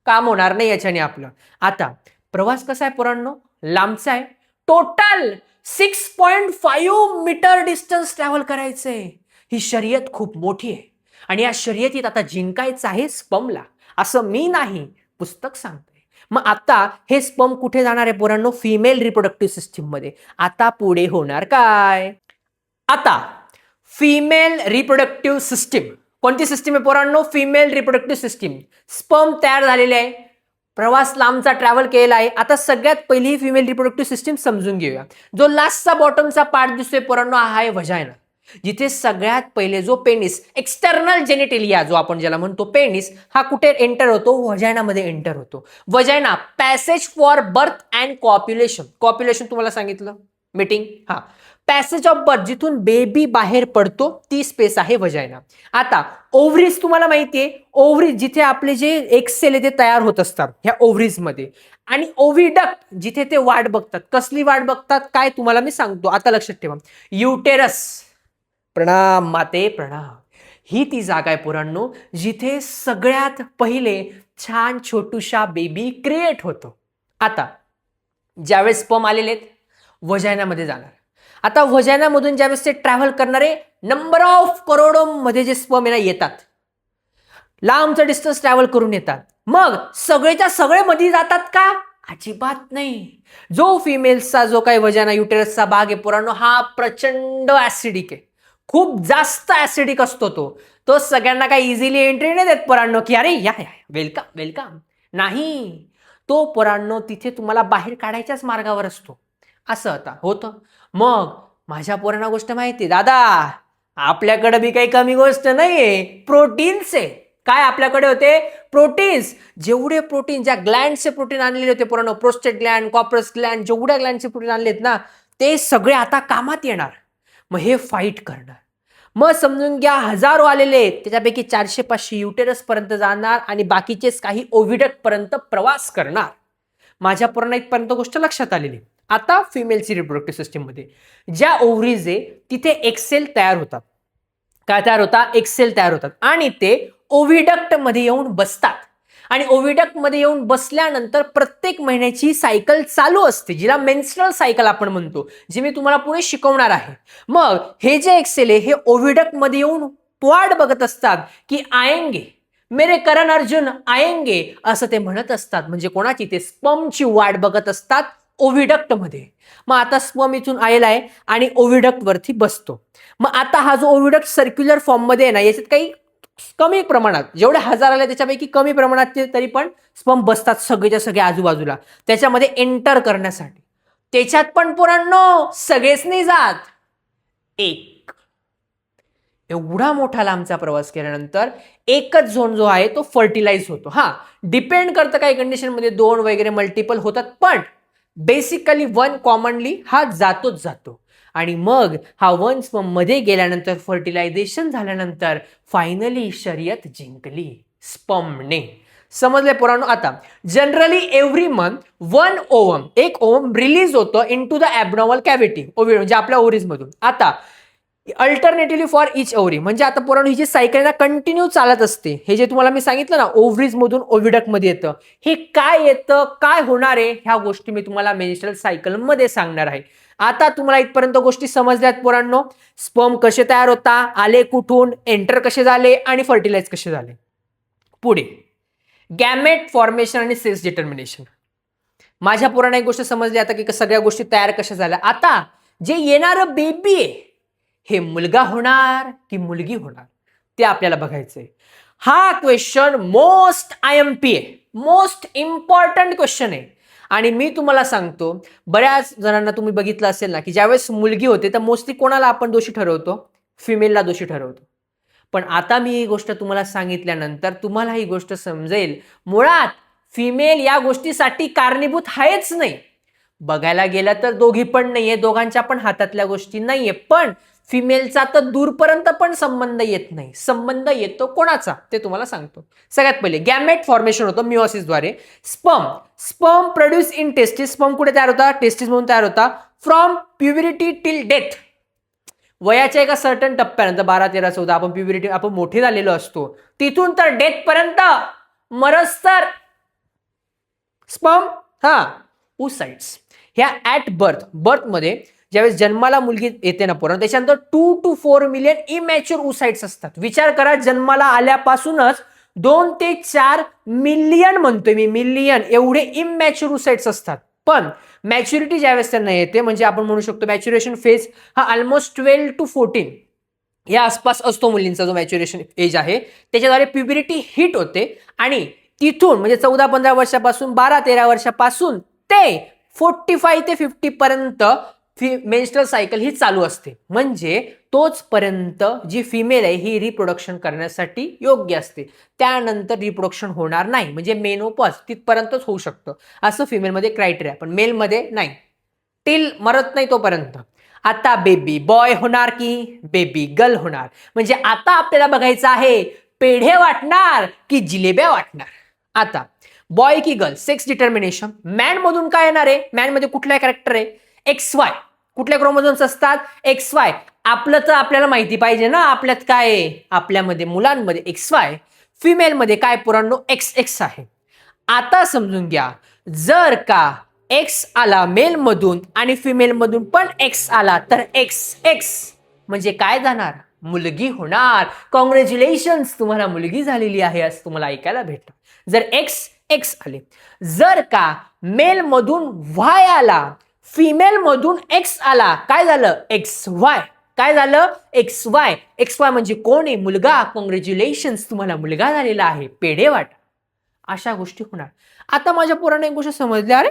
काम होणार नाही याच्याने आपलं. आता प्रवास कसा आहे पोरांनो, लांबचा आहे. टोटल 6.5 मीटर डिस्टन्स ट्रॅव्हल करायचंय. ही शर्यत खूप मोठी आहे आणि या शर्यतीत आता जिंकायचं आहे स्पर्मला, असं मी नाही पुस्तक सांगतंय. मग आता हे स्पर्म कुठे जाणार आहे पोरांनो, फिमेल रिप्रोडक्टिव्ह सिस्टीम मध्ये. आता पुढे होणार काय, आता फिमेल रिप्रोडक्टिव्ह सिस्टीम. कोणती सिस्टीम आहे पोरांनो, फिमेल रिप्रोडक्टिव्ह सिस्टीम. स्पर्म तयार झालेले आहे, प्रवास लांबचा ट्रॅव्हल केलेला आहे. आता सगळ्यात पहिली फिमेल रिप्रोडक्टिव्ह सिस्टीम समजून घेऊया. जो लास्टचा बॉटमचा पार्ट दिसतोय पोरांनो हा आहे व्हजायना. जिथे सगळ्यात पहिले जो पेनिस, एक्सटर्नल जेनिटेलिया जो आपण ज्याला म्हणतो पेनिस, हा कुठे एंटर होतो, व्हजायनामध्ये एंटर होतो. व्हजायना पॅसेज फॉर बर्थ अँड कॉप्युलेशन. कॉप्युलेशन तुम्हाला सांगितलं मीटिंग, हा पॅसेज ऑफ बर्थ, जिथून बेबी बाहेर पडतो ती स्पेस आहे वजायना. आता ओव्हरीज तुम्हाला माहितीये, ओव्हरीज जिथे आपले जे एक्सेल आहे ते तयार होत असतात ह्या ओव्हरीज मध्ये, आणि ओव्हिडक्ट जिथे ते वाट बघतात. कसली वाट बघतात काय तुम्हाला मी सांगतो, आता लक्षात ठेवा. युटेरस, प्रणाम माते प्रणाम, ही ती जागा आहे पोरांनो जिथे सगळ्यात पहिले छान छोटूशा बेबी क्रिएट होतो. आता ज्यावेळेस स्पर्म आलेले वजायनामध्ये जाणार. आता वजायनामधून ज्यावेळेस ते ट्रॅव्हल करणारे नंबर ऑफ करोडो मध्ये जे स्पर्म येतात, लांबचं डिस्टन्स ट्रॅव्हल करून येतात, मग सगळेच्या सगळे मध्ये जातात का? अजिबात नाही. जो फिमेल्सचा जो काही वजाना युटेरसचा भाग आहे पोरांनो, हा प्रचंड ऍसिडिक आहे, खूप जास्त ऍसिडिक असतो. तो सगळ्यांना काही इझिली एंट्री नाही देत पोरांनो, की अरे या वेलकम वेलकम, नाही. तो पोरांनो तिथे तुम्हाला बाहेर काढायच्याच मार्गावर असतो. असं आता होतं. मग माझ्या पोरांना गोष्ट माहिती, दादा आपल्याकडे बी काही कमी गोष्ट नाहीये, प्रोटीन्स आहे. काय आपल्याकडे होते? प्रोटीन्स. जेवढे प्रोटीन, ज्या ग्लँडचे प्रोटीन आणलेले होते पोरांनो, प्रोस्टेट ग्लँड, कॉर्पस ग्लँड, जेवढ्या ग्लँडचे प्रोटीन आणलेत ना, ते सगळे आता कामात येणार. मग हे फाईट करणार. मग समजून घ्या हजारो आलेले, त्याच्यापैकी 400-500 युटेरस पर्यंत जाणार आणि बाकीचेच काही ओव्हिडक्ट पर्यंत प्रवास करणार. माझ्या पोरांना इथपर्यंत गोष्ट लक्षात आलेली. आता फिमेलची रिप्रोडक्टिव्ह सिस्टीम मध्ये ज्या ओव्हरीज आहे तिथे एक्सेल तयार होतात. काय तयार होतात? एक्सेल तयार होतात आणि ते ओव्हिडक्ट मध्ये येऊन बसतात. आणि ओव्हिडक्ट मध्ये येऊन बसल्यानंतर प्रत्येक महिन्याची सायकल चालू असते, जिला मेन्स्ट्रुअल सायकल आपण म्हणतो, जी मी तुम्हाला पुढे शिकवणार आहे. मग हे जे एक्सेल आहे हे ओव्हिडक्ट मध्ये येऊन वाट बघत असतात की आएंगे मेरे करण अर्जुन आएंगे, असं ते म्हणत असतात. म्हणजे कोणाची? ते स्पर्मची वाट बघत असतात ओव्हिडक्ट मध्ये. मग आता स्पर्म इथून आलेला आहे आणि ओव्हिडक्ट वरती बसतो. मग आता हा जो ओव्हिडक्ट सर्क्युलर फॉर्म मध्ये आहे ना, याच्यात काही कमी प्रमाणात, जेवढे हजार आले त्याच्यापैकी कमी प्रमाणात ते तरी पण स्पर्म बसतात सगळेच्या सगळे आजूबाजूला त्याच्यामध्ये एंटर करण्यासाठी. त्याच्यात पण पोरांनो सगळेच नाही जात, एक. एवढा मोठा लांबचा प्रवास केल्यानंतर एकच झोन जो आहे तो फर्टिलाइज होतो. हा डिपेंड करतं काही कंडिशन मध्ये 2 वगैरे मल्टिपल होतात, पण बेसिकली 1 कॉमनली हा जातोच जातो. आणि मग हा 1 स्पर्म मध्ये गेल्यानंतर फर्टिलायझेशन झाल्यानंतर फायनली शर्यत जिंकली स्पर्मने. समजले पोरांनो? आता जनरली एव्हरी मंथ 1 ओवम, एक ओवम रिलीज होतं इनटू द ॲबडॉर्मल कॅव्हिटी, म्हणजे आपल्या ओव्हरीज मधून. आता अल्टरनेटिव्हली फॉर इच ओव्हरी, म्हणजे आता पोरांनो ही जी सायकल ना कंटिन्यू चालत असते. हे जे तुम्हाला मी सांगितलं ना ओव्हरीज मधून ओव्हिडक्ट मध्ये येतं, हे काय येतं, काय होणार आहे, ह्या गोष्टी मी तुम्हाला मेन्स्ट्रुअल सायकल मध्ये सांगणार आहे. आता तुम्हाला इथपर्यंत गोष्टी समजल्यात पोरांनो? स्पर्म कसे तयार होता, आले कुठून, एंटर कसे झाले आणि फर्टिलाइज कसे झाले. पुढे गॅमेट फॉर्मेशन आणि सेक्स डिटर्मिनेशन. माझ्या पोरांना एक गोष्ट समजली आता की सगळ्या गोष्टी तयार कशा झाल्या. आता जे येणारं बेबी आहे हे मुलगा होणार की मुलगी होणार ते आपल्याला बघायचंय. हा क्वेश्चन मोस्ट IMP आहे, मोस्ट इम्पॉर्टंट क्वेश्चन आहे. आणि मी तुम्हाला सांगतो, बऱ्याच जणांना तुम्ही बघितलं असेल ना की ज्यावेळेस मुलगी होते तर मोस्टली कोणाला आपण दोषी ठरवतो? फिमेलला दोषी ठरवतो. पण आता मी ही गोष्ट तुम्हाला सांगितल्यानंतर तुम्हाला ही गोष्ट समजेल, मुळात फिमेल या गोष्टीसाठी कारणीभूत आहेच नाही. बघायला गेलं तर दोघी पण नाहीये, दोघांच्या पण हातातल्या गोष्टी नाहीये, पण फिमेलचा तर दूरपर्यंत पण संबंध येत नाही. संबंध येतो कोणाचा ते तुम्हाला सांगतो. सगळ्यात पहिले गॅमेट फॉर्मेशन होतं मिओसिसद्वारे. Sperm produce in testis. Sperm कुठे तयार होता? टेस्टिस म्हणून तयार होता. From puberty till death. वयाच्या एका सर्टन टप्प्यानंतर 12, 13, 14 आपण प्युबरिटी, आपण मोठे झालेलो असतो, तिथून तर डेथ पर्यंत मरस तर स्पर्म oocytes ह्या ऍट बर्थ मध्ये ज्यावेळेस जन्माला मुलगी येते ना पोरांनो, त्याच्यानंतर 2 to 4 मिलियन इमॅच्युअर oocytes असतात. विचार करा, जन्माला आल्यापासूनच 2 ते 4 मिलियन म्हणतोय मी, मिलियन एवढे इमॅच्युअर oocytes असतात. पण मॅच्युरिटी ज्यावेळेस त्यांना येते, म्हणजे आपण म्हणू शकतो मॅच्युरेशन फेज हा ऑलमोस्ट 12 to 14 या आसपास असतो मुलींचा जो मॅच्युरेशन एज आहे. त्याच्याद्वारे प्युबरिटी हिट होते आणि तिथून म्हणजे 14-15 वर्षापासून 12-13 वर्षापासून ते 45 ते 50 पर्यंत मेन्स्ट्रुअल सायकल ही चालू असते. म्हणजे तोचपर्यंत जी फिमेल आहे ही रिप्रोडक्शन करण्यासाठी योग्य असते. त्यानंतर रिप्रोडक्शन होणार नाही, म्हणजे मेनोपॉज तिथपर्यंतच होऊ शकतं असं फिमेलमध्ये क्रायटेरिया, पण मेलमध्ये नाही, टिल मरत नाही तोपर्यंत. आता बेबी बॉय होणार की बेबी गर्ल होणार, म्हणजे आता आपल्याला बघायचं आहे पेढे वाटणार की जिलेब्या वाटणार. आता बॉय की गर्ल, सेक्स डिटर्मिनेशन. मॅन मधून काय येणार आहे? मॅन मध्ये कुठला कॅरेक्टर आहे? X Y. कुठल्या क्रोमोझोम्स असतात? X Y. आपलं तर आपल्याला माहिती पाहिजे ना, आपल्यात काय आहे? आपल्यामध्ये मुलांमध्ये एक्स वाय, फिमेलमध्ये काय पोरांनो? एक्स एक्स आहे. आता समजून घ्या, जर का एक्स आला मेल मधून आणि फिमेल मधून पण एक्स आला तर एक्स एक्स म्हणजे काय जाणार? मुलगी होणार. कॉंग्रॅच्युलेशन्स, तुम्हाला मुलगी झालेली आहे असं तुम्हाला ऐकायला भेटलं जर एक्स एक्स आले. जर का मेल मधून वाय आला, फिमेल मधून एक्स आला, काय झालं? X Y. काय झालं? X Y. एक्स वाय म्हणजे कोण आहे? मुलगा. कॉंग्रॅच्युलेशन्स, तुम्हाला मुलगा झालेला आहे, पेढे वाट. अशा गोष्टी होणार. आता माझ्या पोरांना एक गोष्ट समजली, अरे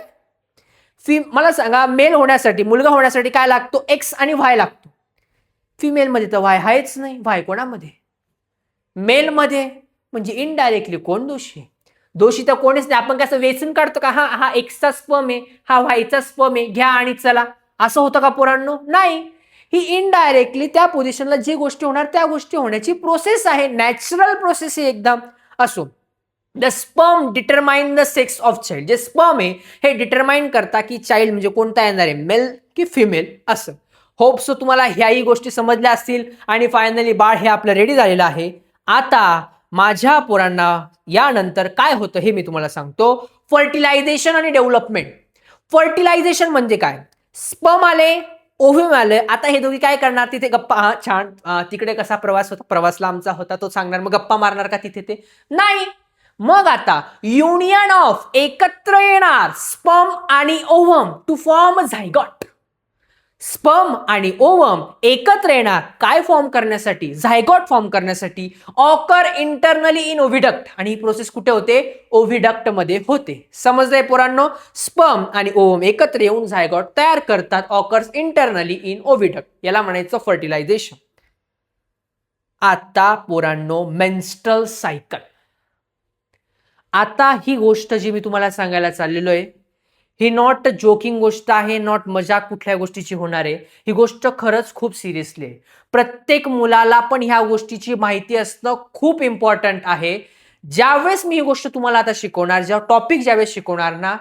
मला सांगा, मेल होण्यासाठी, मुलगा होण्यासाठी काय लागतो? एक्स आणि व्हाय लागतो. फिमेल मध्ये तर व्हाय आहेच नाही. व्हाय कोणामध्ये? मेल मध्ये. म्हणजे इनडायरेक्टली कोण दोषी? दोषी तर कोणीच नाही. आपण कसं वेचून काढतो का, हा हा एक्सचा स्पर्म आहे, हा व्हायचा स्पर्म आहे, घ्या आणि चला, असं होतं का पोरांनो? नाही. ही इनडायरेक्टली त्या पोझिशनला जे गोष्टी होणार त्या गोष्टी होण्याची प्रोसेस आहे, नॅचरल प्रोसेस आहे एकदम. असो, the sperm determine the sex of child. जे स्पर्म आहे हे डिटरमाइन करता की चाइल्ड म्हणजे कोणता येणार आहे, मेल की फिमेल. असं होप सो तुम्हाला ह्याही गोष्टी समजल्या असतील. आणि फायनली बाळ हे आपलं रेडी झालेलं आहे. आता माझ्या पोरांना यानंतर काय होतं हे मी तुम्हाला सांगतो. फर्टिलायझेशन आणि डेव्हलपमेंट. फर्टिलायझेशन म्हणजे काय? स्पर्म आले, ओव्ह्यूम आले. आता हे दोघी काय करणार? तिथे गप्पा. छान, तिकडे कसा प्रवास होता? प्रवासला आमचा होता तो सांगणार. मग गप्पा मारणार का तिथे? ते नाही. मग आता युनियन ऑफ, एकत्र येणार स्पर्म आणि ovum to form zygote. Sperm आणि ओव्हम एकत्र येणार काय फॉर्म करण्यासाठी? झायगॉट फॉर्म करण्यासाठी. Occur internally in oviduct. आणि ही प्रोसेस कुठे होते? ओव्हिडक्ट मध्ये होते. समजलंय पोरांनो? स्पर्म आणि ओव्हम एकत्र येऊन झायगॉट तयार करतात. Occurs internally in oviduct. याला म्हणायचं फर्टिलायझेशन. आता पोरांनो, मेन्स्ट्रल सायकल. आता ही गोष्ट जी मी तुम्हाला सांगायला चाललेलो आहे, ही नॉट जोकिंग गोष्ट आहे, नॉट मजाक कुठल्या गोष्टीची होणार आहे. ही गोष्ट खरंच खूप सिरियसली आहे. प्रत्येक मुलाला पण ह्या गोष्टीची माहिती असणं खूप इम्पॉर्टंट आहे. ज्यावेळेस मी ही गोष्ट तुम्हाला आता शिकवणार, जेव्हा टॉपिक ज्यावेळेस शिकवणार ना,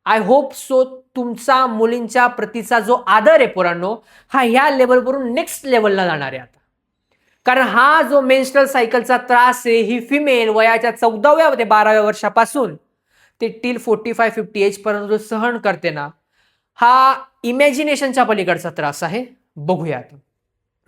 आय होप सो तुमचा मुलींच्या प्रतीचा जो आदर आहे पोरांनो, हा ह्या लेवलवरून नेक्स्ट लेवलला जाणार आहे आता. कारण हा जो मेन्स्ट्रल सायकलचा त्रास आहे, ही फिमेल वयाच्या 14व्या ते 12व्या वर्षापासून ते टिल 45-50 एज पर्यंत जो सहन करते ना, हा इमॅजिनेशनच्या पलीकडचा त्रास आहे. बघूयात.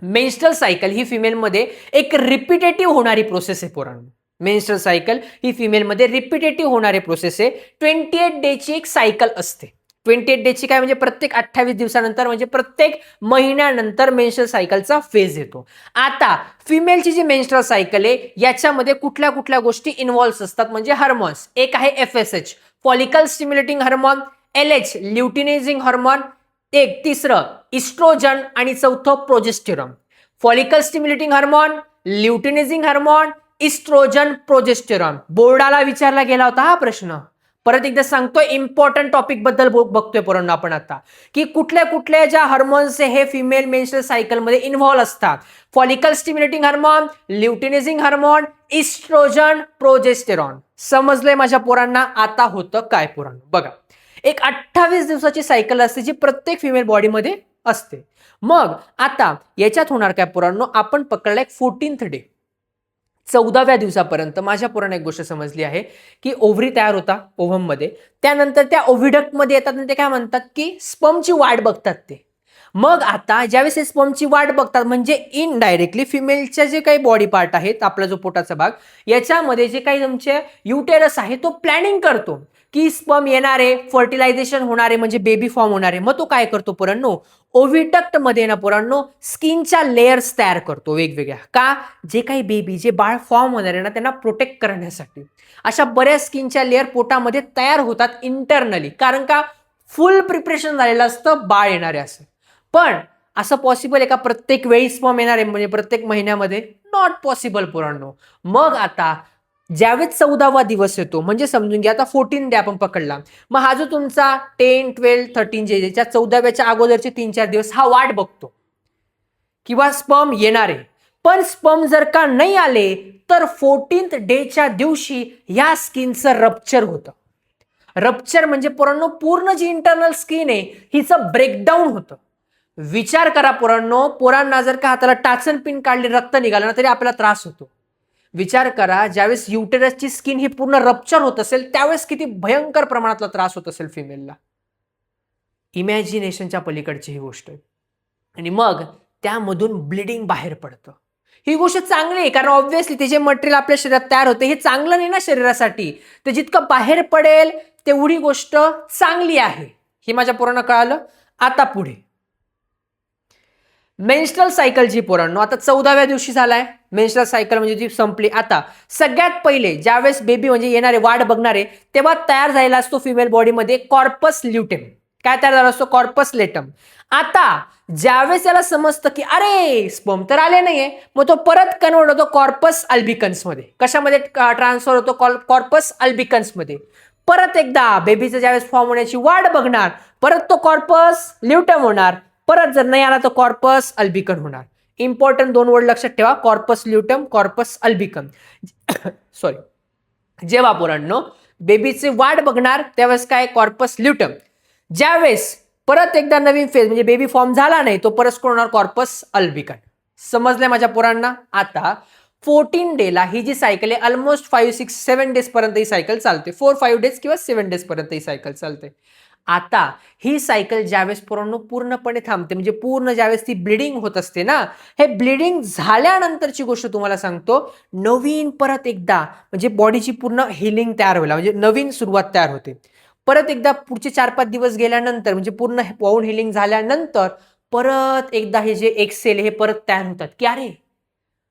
मेन्स्ट्रल सायकल ही फिमेलमध्ये एक रिपिटेटिव्ह होणारी प्रोसेस आहे पोरांनो. मेन्स्ट्रल सायकल ही फिमेलमध्ये रिपिटेटिव्ह होणारी प्रोसेस आहे. 28 डेची एक सायकल असते. 28 डेची काय म्हणजे प्रत्येक 28 दिवसानंतर, म्हणजे प्रत्येक महिन्यानंतर मेन्स्ट्रल सायकलचा फेज येतो. आता फिमेलची जी मेन्स्ट्रल सायकल आहे याच्यामध्ये कुठल्या कुठल्या गोष्टी इन्व्हॉल्व्ह असतात, म्हणजे हार्मोन्स. एक आहे FSH, follicle stimulating hormone. LH, luteinising hormone. एक तिसरं इस्ट्रोजन आणि चौथं progesterone. Follicle stimulating hormone, luteinising hormone, oestrogen, progesterone. बोर्डाला विचारला गेला होता हा प्रश्न. परत एकदा सांगतोय, इम्पॉर्टंट टॉपिक बद्दल बघतोय पोरांनो आपण आता, की कुठल्या कुठल्या ज्या हार्मोन्स हे फिमेल मेन्स्ट्रल सायकल मध्ये इन्व्हॉल्व असतात. Follicle stimulating hormone, luteinising hormone, oestrogen, progesterone. समजलंय माझ्या पोरांना? आता होतं काय पोरांनो? बघा, एक 28 दिवसाची सायकल असते जी प्रत्येक फिमेल बॉडीमध्ये असते. मग आता याच्यात होणार काय पोरांनो? आपण पकडला एक 14th डे, 14व्या दिवसापर्यंत माझ्या पोरांना एक गोष्ट समजली आहे की ओव्हरी तयार होता ओव्हम मध्ये. त्यानंतर त्या ओव्हिडक्ट मध्ये येतात आणि ते काय म्हणतात की स्पर्मची वाट बघतात ते. मग आता ज्यावेळेस हे स्पर्मची वाट बघतात, म्हणजे इनडायरेक्टली फिमेलच्या जे काही बॉडी पार्ट आहेत, आपला जो पोटाचा भाग, याच्यामध्ये जे काही तुमचे युटेरस आहे तो प्लॅनिंग करतो की स्पर्म येणार आहे, फर्टिलायझेशन होणार आहे, म्हणजे बेबी फॉर्म होणार आहे. मग तो काय करतो पोरांनो? ओव्हिडक्ट मध्ये ना पोरांनो स्किनच्या लेयर्स तयार करतो वेगवेगळ्या. का? जे काही बेबी, जे बाळ फॉर्म होणार आहे ना, त्यांना प्रोटेक्ट करण्यासाठी अशा बऱ्याच स्किनच्या लेअर पोटामध्ये तयार होतात इंटरनली. कारण का? फुल प्रिपरेशन झालेलं असतं बाळ येणार आहे असं. पण असं पॉसिबल आहे का प्रत्येक वेळी स्पर्म येणार आहे, म्हणजे प्रत्येक महिन्यामध्ये? नॉट पॉसिबल पोरांनो. मग आता ज्यावेळेस 14वा दिवस येतो, म्हणजे समजून घ्या आता 14 डे आपण पकडला, मग हा जो तुमचा 10, 12, 13 जे ज्याच्या 14व्याच्या अगोदरचे 3-4 दिवस हा वाट बघतो किंवा स्पर्म येणार आहे. पण स्पर्म जर का नाही आले तर 14th डेच्या दिवशी या स्किनचं रप्चर होतं. रप्चर म्हणजे पोरांनो पूर्ण जी इंटरनल स्किन आहे हिचं ब्रेकडाऊन होतं. विचार करा पोरांनो, पोरांना जर का हाताला टाचन पिन काढली, रक्त निघालं ना तरी आपल्याला त्रास होतो. विचार करा ज्यावेळेस युटेरसची स्किन ही पूर्ण रप्चर होत असेल त्यावेळेस किती भयंकर प्रमाणातला त्रास होत असेल फिमेलला. इमॅजिनेशनच्या पलीकडची ही गोष्ट आहे. आणि मग त्यामधून ब्लिडिंग बाहेर पडतं. ही गोष्ट चांगली आहे कारण ऑब्व्हियसली ते जे मटेरियल आपल्या शरीरात तयार होते हे चांगलं नाही ना शरीरासाठी. ते जितकं बाहेर पडेल तेवढी गोष्ट चांगली आहे, हे माझ्या पोरांना कळालं. आता पुढे मेन्स्ट्रल सायकल जी पोरांनो आता 14व्या दिवशी झालाय. मेन्स्ट्रल सायकल म्हणजे जी संपली. आता सगळ्यात पहिले ज्यावेळेस बेबी म्हणजे येणारे वाढ बघणारे तेव्हा तयार झालेला असतो फिमेल बॉडीमध्ये कॉर्पस ल्युटेम. काय तयार झाला असतो? Corpus Latham. आता ज्यावेळेस त्याला समजतं की अरे स्पर्म तर आले नाहीये, मग तो परत कन्वर्ट होतो कॉर्पस अल्बिकन्स मध्ये. कशामध्ये ट्रान्सफर होतो? कॉर्पस अल्बिकन्स मध्ये. परत एकदा बेबीचं ज्यावेळेस फॉर्म होण्याची वाट बघणार, परत तो कॉर्पस ल्युटम होणार, परत जर नाही आला तर कॉर्पस अल्बिकन होणार. इम्पॉर्टंट 2 वर्ड लक्षात ठेवा, कॉर्पस ल्युटम, कॉर्पस अल्बिकम. सॉरी, जेव्हा पोरांनो बेबीचे वाट बघणार त्यावेळेस काय? कॉर्पस ल्युटम. ज्यावेळेस परत एकदा नवीन फेज म्हणजे बेबी फॉर्म झाला नाही तो परत कोण होणार? Corpus albicans. समजलंय माझ्या पोरांना? आता 14 डेला ही जी सायकल आहे ऑलमोस्ट 5, 6, 7 डेज पर्यंत ही सायकल चालते. 4, 5 डेज किंवा 7 डेज पर्यंत ही सायकल चालते. आता ही सायकल ज्यावेळेस पोरांनो पूर्णपणे थांबते म्हणजे पूर्ण ज्यावेळेस ती ब्लिडिंग होत असते ना, हे ब्लिडिंग झाल्यानंतरची गोष्ट तुम्हाला सांगतो, नवीन परत एकदा म्हणजे बॉडीची पूर्ण हिलिंग तयार व्हायला म्हणजे नवीन सुरुवात तयार होते. परत एकदा पुढचे 4-5 दिवस गेल्यानंतर म्हणजे पूर्ण वाऊंड हिलिंग झाल्यानंतर परत एकदा हे जे एक्सेल हे परत तयार होतात की अरे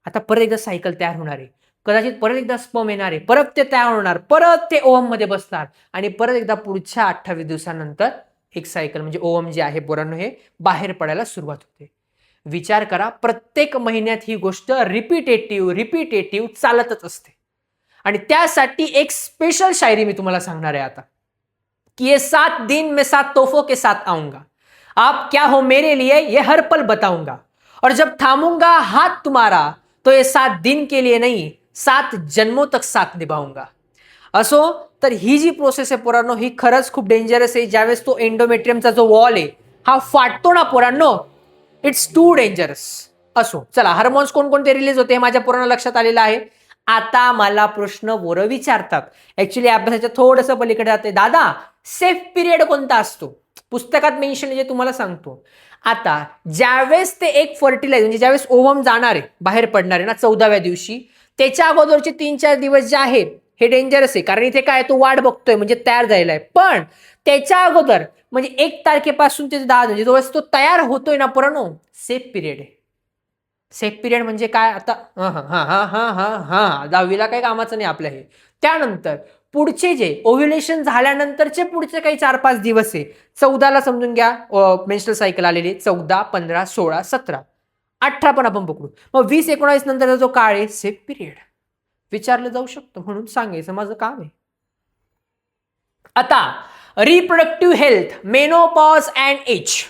आता परत एकदा सायकल तयार होणार आहे. कदाचित परत एकदा स्पर्म येणार आहे, परत ते तयार होणार, परत ते ओव्हम मध्ये बसणार आणि परत एकदा पुढच्या 28 दिवसानंतर एक सायकल म्हणजे ओव्हम जे आहे पोरांनो हे बाहेर पडायला सुरुवात होते. विचार करा प्रत्येक महिन्यात ही गोष्ट रिपीटेटिव्ह चालतच असते. आणि त्यासाठी एक स्पेशल शायरी मी तुम्हाला सांगणार आहे आता कि ये 7 दिन में 7 तोहफों के साथ आऊंगा, आप क्या हो मेरे लिए ये हर पल बताऊंगा, और जब थामूंगा हाथ तुम्हारा तो ये 7 दिन के लिए नहीं 7 जन्मों तक साथ निभाऊंगा. असो तर ही जी प्रोसेस आहे पोरांनो ही खरंच खूप डेंजरस आहे. ज्यावेळेस तो एंडोमेट्रियमचा जो वॉल आहे हा फाटतो ना पोरांनो, इट्स टू डेंजरस. असो चला, हार्मोन्स कोणकोणते रिलीज होते हे माझ्या पोरांना लक्षात आलेलं आहे. आता मला प्रश्न पोरं विचारतात, ऍक्च्युली अभ्यासाच्या थोडंसं पलीकडे जाते, दादा सेफ पिरियड कोणता असतो? पुस्तकात मेन्शन जे तुम्हाला सांगतो. आता ज्यावेळेस ते एक फर्टिलाइज म्हणजे ज्यावेळेस ओव्हम जाणार आहे बाहेर पडणार आहे ना 14व्या दिवशी, त्याच्या अगोदरचे 3-4 दिवस जे आहेत हे डेंजरस आहे कारण इथे काय तो वाट बघतोय म्हणजे तयार झालेला आहे. पण त्याच्या अगोदर म्हणजे 1 तारखेपासून ते 10 म्हणजे जवळ तो तयार होतोय ना पोरांनो, सेफ पिरियड आहे. सेफ पिरियड म्हणजे काय? आता हा 10वीला काही कामाचं नाही आपल्या हे. त्यानंतर पुढचे जे ओव्ह्युलेशन झाल्यानंतरचे पुढचे काही 4-5 दिवस आहे. 14ला समजून घ्या मेन्स्ट्रुअल सायकल आलेली, 14, 15, 16, 17, 18 पण आपण पकडू. मग 20-19 नंतरचा जो काळ आहे सेफ पिरियड. विचारलं जाऊ शकतं म्हणून सांगायचं माझं काम आहे. आता reproductive health, menopause and age,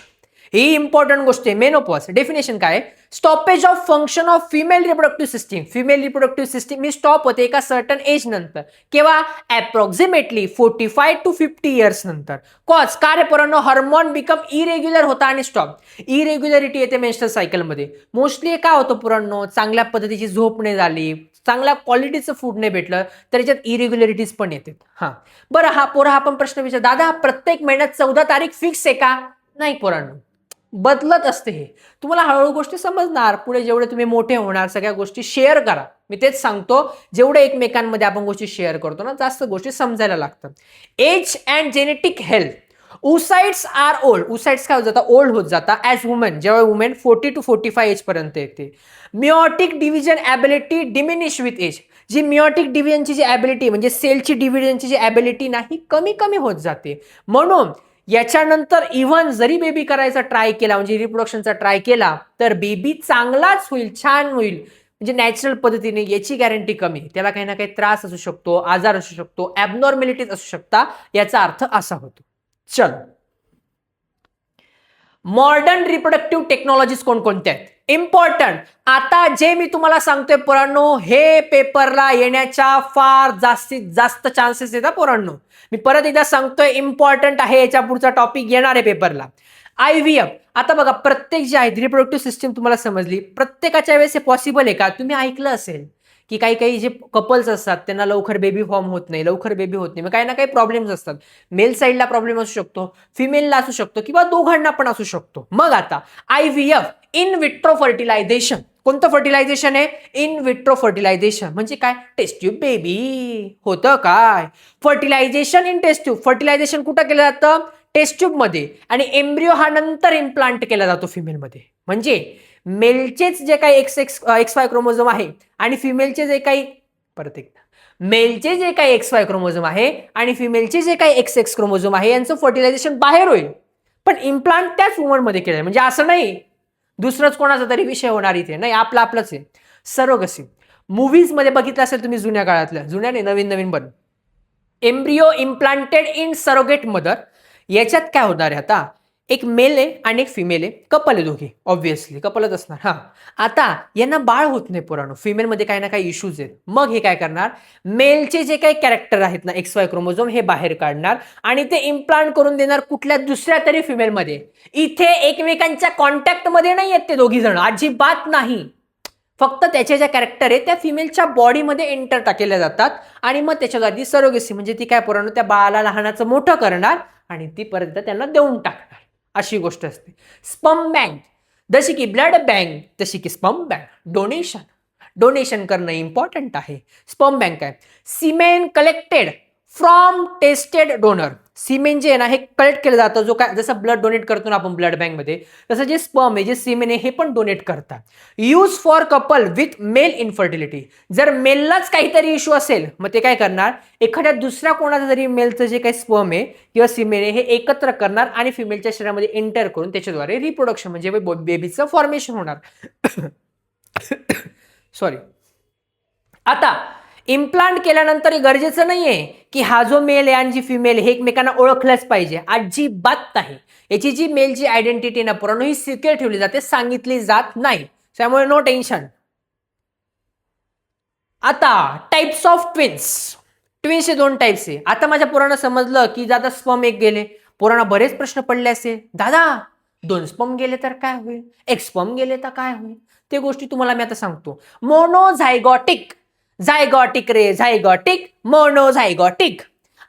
ही इम्पॉर्टंट गोष्ट आहे. मेनोपॉज डेफिनेशन काय? Stoppage of function of female reproductive system. Female reproductive system ही स्टॉप होते एका सर्टन एज नंतर. केव्हा? अप्रॉक्सिमेटली 45 to 50 इयर्स नंतर. कॉज कार्य पोरांनो हार्मोन बिकम इरेग्युलर होता आणि स्टॉप. इरेग्युलरिटी येते मेन्स्ट्रुअल सायकलमध्ये. मोस्टली काय होतं पोरांनो, चांगल्या पद्धतीची झोप नाही झाली, चांगल्या क्वालिटीचं फूड नाही भेटलं तर याच्यात इरेग्युलरिटीज पण येतात. हा बरं, हा पण प्रश्न विचार, दादा प्रत्येक महिन्यात 14 तारीख फिक्स आहे का? नाही पोरांनो, बदलत असते. हे तुम्हाला हळूहळू गोष्टी समजणार. पुढे जेवढे तुम्ही मोठे होणार सगळ्या गोष्टी शेअर करा. मी तेच सांगतो, जेवढे एकमेकांमध्ये आपण गोष्टी शेअर करतो ना जास्त गोष्टी समजायला लागतात. Age and genetic health. Oocytes are old. Oocytes काय होत जातात? ओल्ड होत जातात ॲज वुमेन. जेव्हा वुमेन 40 to 45 एज पर्यंत येते. Meiotic division ability diminish with age. जी मिओटिक डिव्हिजनची जी ॲबिलिटी म्हणजे सेलची डिव्हिजनची जी ॲबिलिटी नाही कमी होत जाते. म्हणून याच्यानंतर इव्हन जरी बेबी करायचा ट्राय केला म्हणजे रिप्रोडक्शनचा ट्राय केला तर बेबी चांगलाच होईल, छान होईल. म्हणजे नॅचरल पद्धतीने, याची गॅरंटी कमी, त्याला काही ना काही त्रास असू शकतो, आजार असू शकतो, ॲबनॉर्मॅलिटीज असू शकता, याचा अर्थ असा होतो. चल, मॉडर्न रिप्रोडक्टिव्ह टेक्नॉलॉजीज कोणकोणत्या आहेत? इम्पॉर्टंट. आता जे मी तुम्हाला सांगतोय पोरांनो, हे पेपरला येण्याच्या फार जास्तीत जास्त चान्सेस येतात पोरांनो. मी परत एकदा सांगतोय, इम्पॉर्टंट आहे, याच्या पुढचा टॉपिक येणार आहे पेपरला. IVF. आता बघा, प्रत्येक जे आहे रिप्रोडक्टिव्ह सिस्टीम तुम्हाला समजली, प्रत्येकाच्या वेळेस हे पॉसिबल आहे का? तुम्ही ऐकलं असेल की काही काही जे कपल्स असतात त्यांना लवकर बेबी फॉर्म होत नाही, लवकर बेबी होत नाही, मग काही ना काही प्रॉब्लेम्स असतात. मेल साईडला प्रॉब्लेम असू शकतो, फिमेलला असू शकतो, किंवा दोघांना पण असू शकतो. मग आता IVF, इन विट्रो फर्टिलायझेशन. कोणतं फर्टिलायझेशन आहे? In vitro fertilisation. म्हणजे काय? टेस्ट ट्यूब बेबी होतं काय? Fertilisation in test tube. Fertilisation कुठं केलं जातं? टेस्ट ट्यूब मध्ये, आणि एम्ब्रिओ हा नंतर इम्प्लांट केला जातो फिमेलमध्ये. म्हणजे मेलचेच जे काही XY क्रोमोझोम आहे आणि फिमेलचे जे काही, परत एकदा, मेलचे जे काही XY क्रोमोझोम आहे आणि फिमेलचे जे काही XX क्रोमोझोम आहे, यांचं फर्टिलायझेशन बाहेर होईल, पण इम्प्लांट त्याच वुमनमध्ये केलं आहे. म्हणजे असं नाही दुसरंच कोणाचा तरी विषय होणार इथे, नाही, आपलंच आहे. सरोगसी. मूव्हीज मध्ये बघितलं असेल तुम्ही, जुन्या काळातल्या, जुन्या नाही, नवीन नवीन पण, embryo implanted in surrogate mother. याच्यात काय होणार आहे? आता एक मेल आहे आणि एक फिमेल आहे, कपल आहे, दोघे ऑब्व्हियसली कपलच असणार. हा, आता यांना बाळ होत नाही पोरांनो, फिमेलमध्ये काही ना काही इश्यूज आहेत. मग हे काय करणार? मेलचे जे काही कॅरेक्टर आहेत ना, XY क्रोमोझोम, हे बाहेर काढणार आणि ते इम्प्लांट करून देणार कुठल्या दुसऱ्या तरी फिमेलमध्ये. इथे एकमेकांच्या कॉन्टॅक्टमध्ये नाही आहेत ते दोघी जण, अजिबात नाही. फक्त त्याचे जे कॅरेक्टर आहे त्या फिमेलच्या बॉडीमध्ये एंटर टाकलेल्या जातात, आणि मग त्याच्यावरती सरोगेसी, म्हणजे ती काय पोरांनो, त्या बाळाला लहानाचं मोठं करणार आणि ती परत त्यांना देऊन टाकणार, अशी गोष्ट असते. Sperm bank. जशी की ब्लड बँक, तशी की स्पर्म बँक. डोनेशन करणं इम्पॉर्टंट आहे. स्पर्म बँक आहे. Semen collected from tested donor. Semen जे आहे ना, हे कलेक्ट केलं जातं, जो काय, जसं ब्लड डोनेट करतो ना आपण ब्लड बँकमध्ये, तसं जे स्पर्म आहे, जे सिमेन आहे, हे पण डोनेट करतात. Use for couple with mail infertility. जर मेललाच काहीतरी इश्यू असेल, मग ते काय करणार? एखाद्या दुसऱ्या कोणाचं जरी मेलचं जे काही स्पर्म आहे किंवा सिमेन आहे, हे एकत्र करणार आणि फिमेलच्या शरीरामध्ये एंटर करून त्याच्याद्वारे रिप्रोडक्शन, म्हणजे बेबीचं फॉर्मेशन होणार. सॉरी. आता इम्प्लांट केल्यानंतर गरजेचं नाहीये की हा जो मेल आहे आणि जी फिमेल हे एकमेकांना ओळखलंच पाहिजे, अजिबात नाही. याची जी मेलची आयडेंटिटी ना पुराणो ही सिक्युअर ठेवली जाते, सांगितली जात नाही, त्यामुळे नो टेन्शन. आता टाइप्स ऑफ ट्विन्स. ट्विन्सचे 2 टाइप्स आहे. आता माझ्या पोरांना समजलं की दादा स्पर्म एक गेले. पोरांना बरेच प्रश्न पडले असे, दादा 2 स्पर्म गेले तर काय होईल, 1 स्पर्म गेले तर काय होईल? ते गोष्टी तुम्हाला मी आता सांगतो. मोनोझायगॉटिक, झायगॉटिक रे, झायगॉटिक, मोनोझायगॉटिक.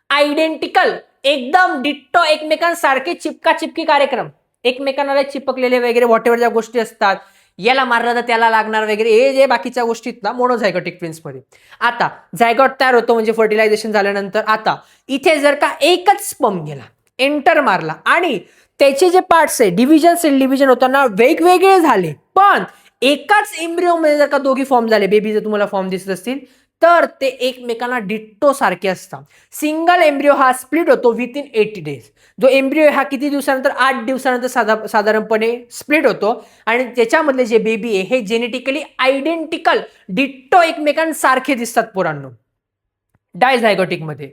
आयडेंटिकल, एकदम डिट्टो, एकमेकांसारखे चिपका चिपकी कार्यक्रम, एकमेकांना चिपकलेले वगैरे व्हॉटेवर ज्या गोष्टी असतात, याला मारलं तर त्याला लागणार वगैरे, हे जे बाकीच्या गोष्टी आहेत ना मोनोझायगॉटिक ट्विन्स मध्ये. आता झायगॉट तयार होतो म्हणजे फर्टिलायझेशन झाल्यानंतर. आता इथे जर का एकच स्पर्म गेला, एंटर मारला, आणि त्याचे जे पार्ट्स आहे, डिव्हिजन, सेल डिव्हिजन होताना वेगवेगळे झाले, पण एकाच एम्ब्रिओ मध्ये जर का दोघी फॉर्म झाले, बेबी जर तुम्हाला फॉर्म दिसत असतील, तर ते एकमेकांना डिट्टो सारखे असतात. सिंगल एम्ब्रिओ हा स्प्लिट होतो विथिन 80 डेज. जो एम्ब्रिओ हा किती दिवसानंतर? 8 दिवसानंतर साधारणपणे स्प्लिट होतो, आणि त्याच्यामधले जे बेबी आहे हे जेनेटिकली आयडेंटिकल, डिट्टो एकमेकांसारखे दिसतात पोरांनो. डायझायगॉटिक मध्ये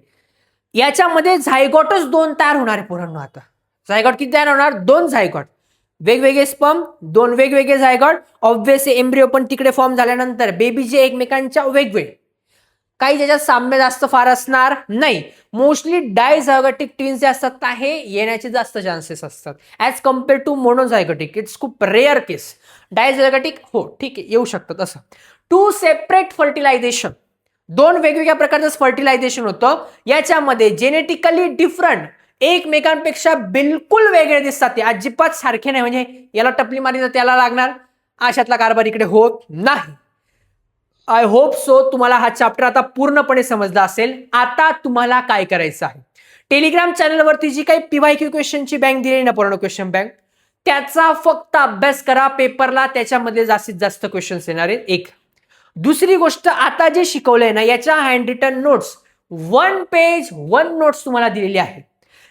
याच्यामध्ये झायगॉटच 2 तयार होणार आहे पोरांनो. आता झायगॉट किती तयार होणार? 2 झायगॉट, वेगवेगळे स्पर्म, 2 वेगवेगळे झायगॉट. ऑब्व्हियसली एम्ब्रिओ पण तिकडे फॉर्म झाल्यानंतर बेबी जे एकमेकांच्या वेगवेगळे, काही ज्याच्यात साम्य जास्त फार असणार नाही. मोस्टली डायझायगॉटिक ट्विन्स जे असतात हे येण्याचे जास्त चान्सेस असतात ॲज कम्पेअर टू मोनोझायगॉटिक. इट्स खूप रेअर केस. डायझायगॉटिक हो ठीक आहे, येऊ शकतात असं. 2 सेपरेट फर्टिलायझेशन, 2 वेगवेगळ्या प्रकारचं फर्टिलायझेशन होतं. याच्यामध्ये जेनेटिकली डिफरंट, एकमेकांपेक्षा बिलकुल वेगळे दिसतात, ते अजिबात सारखे नाही. म्हणजे याला टपली मारी तर त्याला लागणार, अशातला कारभार इकडे होत नाही. आय होप सो तुम्हाला हा चॅप्टर आता पूर्णपणे समजला असेल. आता तुम्हाला काय करायचं आहे, टेलिग्राम चॅनलवरती जी काही PYQ क्वेश्चनची बँक दिली ना, पूर्ण क्वेश्चन बँक, त्याचा फक्त अभ्यास करा पेपरला, त्याच्यामध्ये जास्तीत जास्त क्वेश्चन्स येणार आहेत. एक दुसरी गोष्ट, आता जे शिकवलंय ना याच्या hand written notes 1 page 1 notes तुम्हाला दिलेली आहे.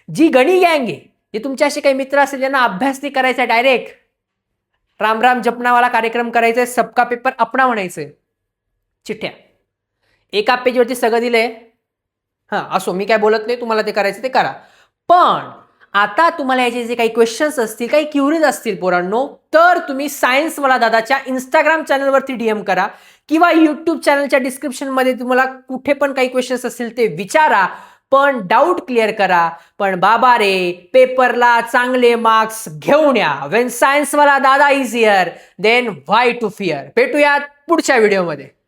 जी गणी गँग आहे, जे तुमचे असे काही मित्र असेल ज्यांना अभ्यास नाही करायचा डायरेक्ट, राम राम जपनावाला कार्यक्रम करायचा आहे, सबका पेपर अपना म्हणायचंय. चिठ्ठ्या एका पेजवरती सगळं दिलंय. हां असो, मी काय बोलत नाही, तुम्हाला ते करायचं ते करा. पण आता तुम्हाला याचे जे काही क्वेश्चन्स असतील, काही क्युरीज असतील पोरांनो, तर तुम्ही सायन्सवाला दादाच्या इंस्टाग्राम चॅनलवरती DM करा किंवा युट्यूब चॅनलच्या डिस्क्रिप्शनमध्ये तुम्हाला कुठे पण काही क्वेश्चन्स असतील ते विचारा, पण डाऊट क्लिअर करा. पण बाबा रे, पेपरला चांगले मार्क्स घेऊन या. वेन सायन्सवाला दादा is here, then why to fear. भेटूयात पुढच्या व्हिडिओमध्ये.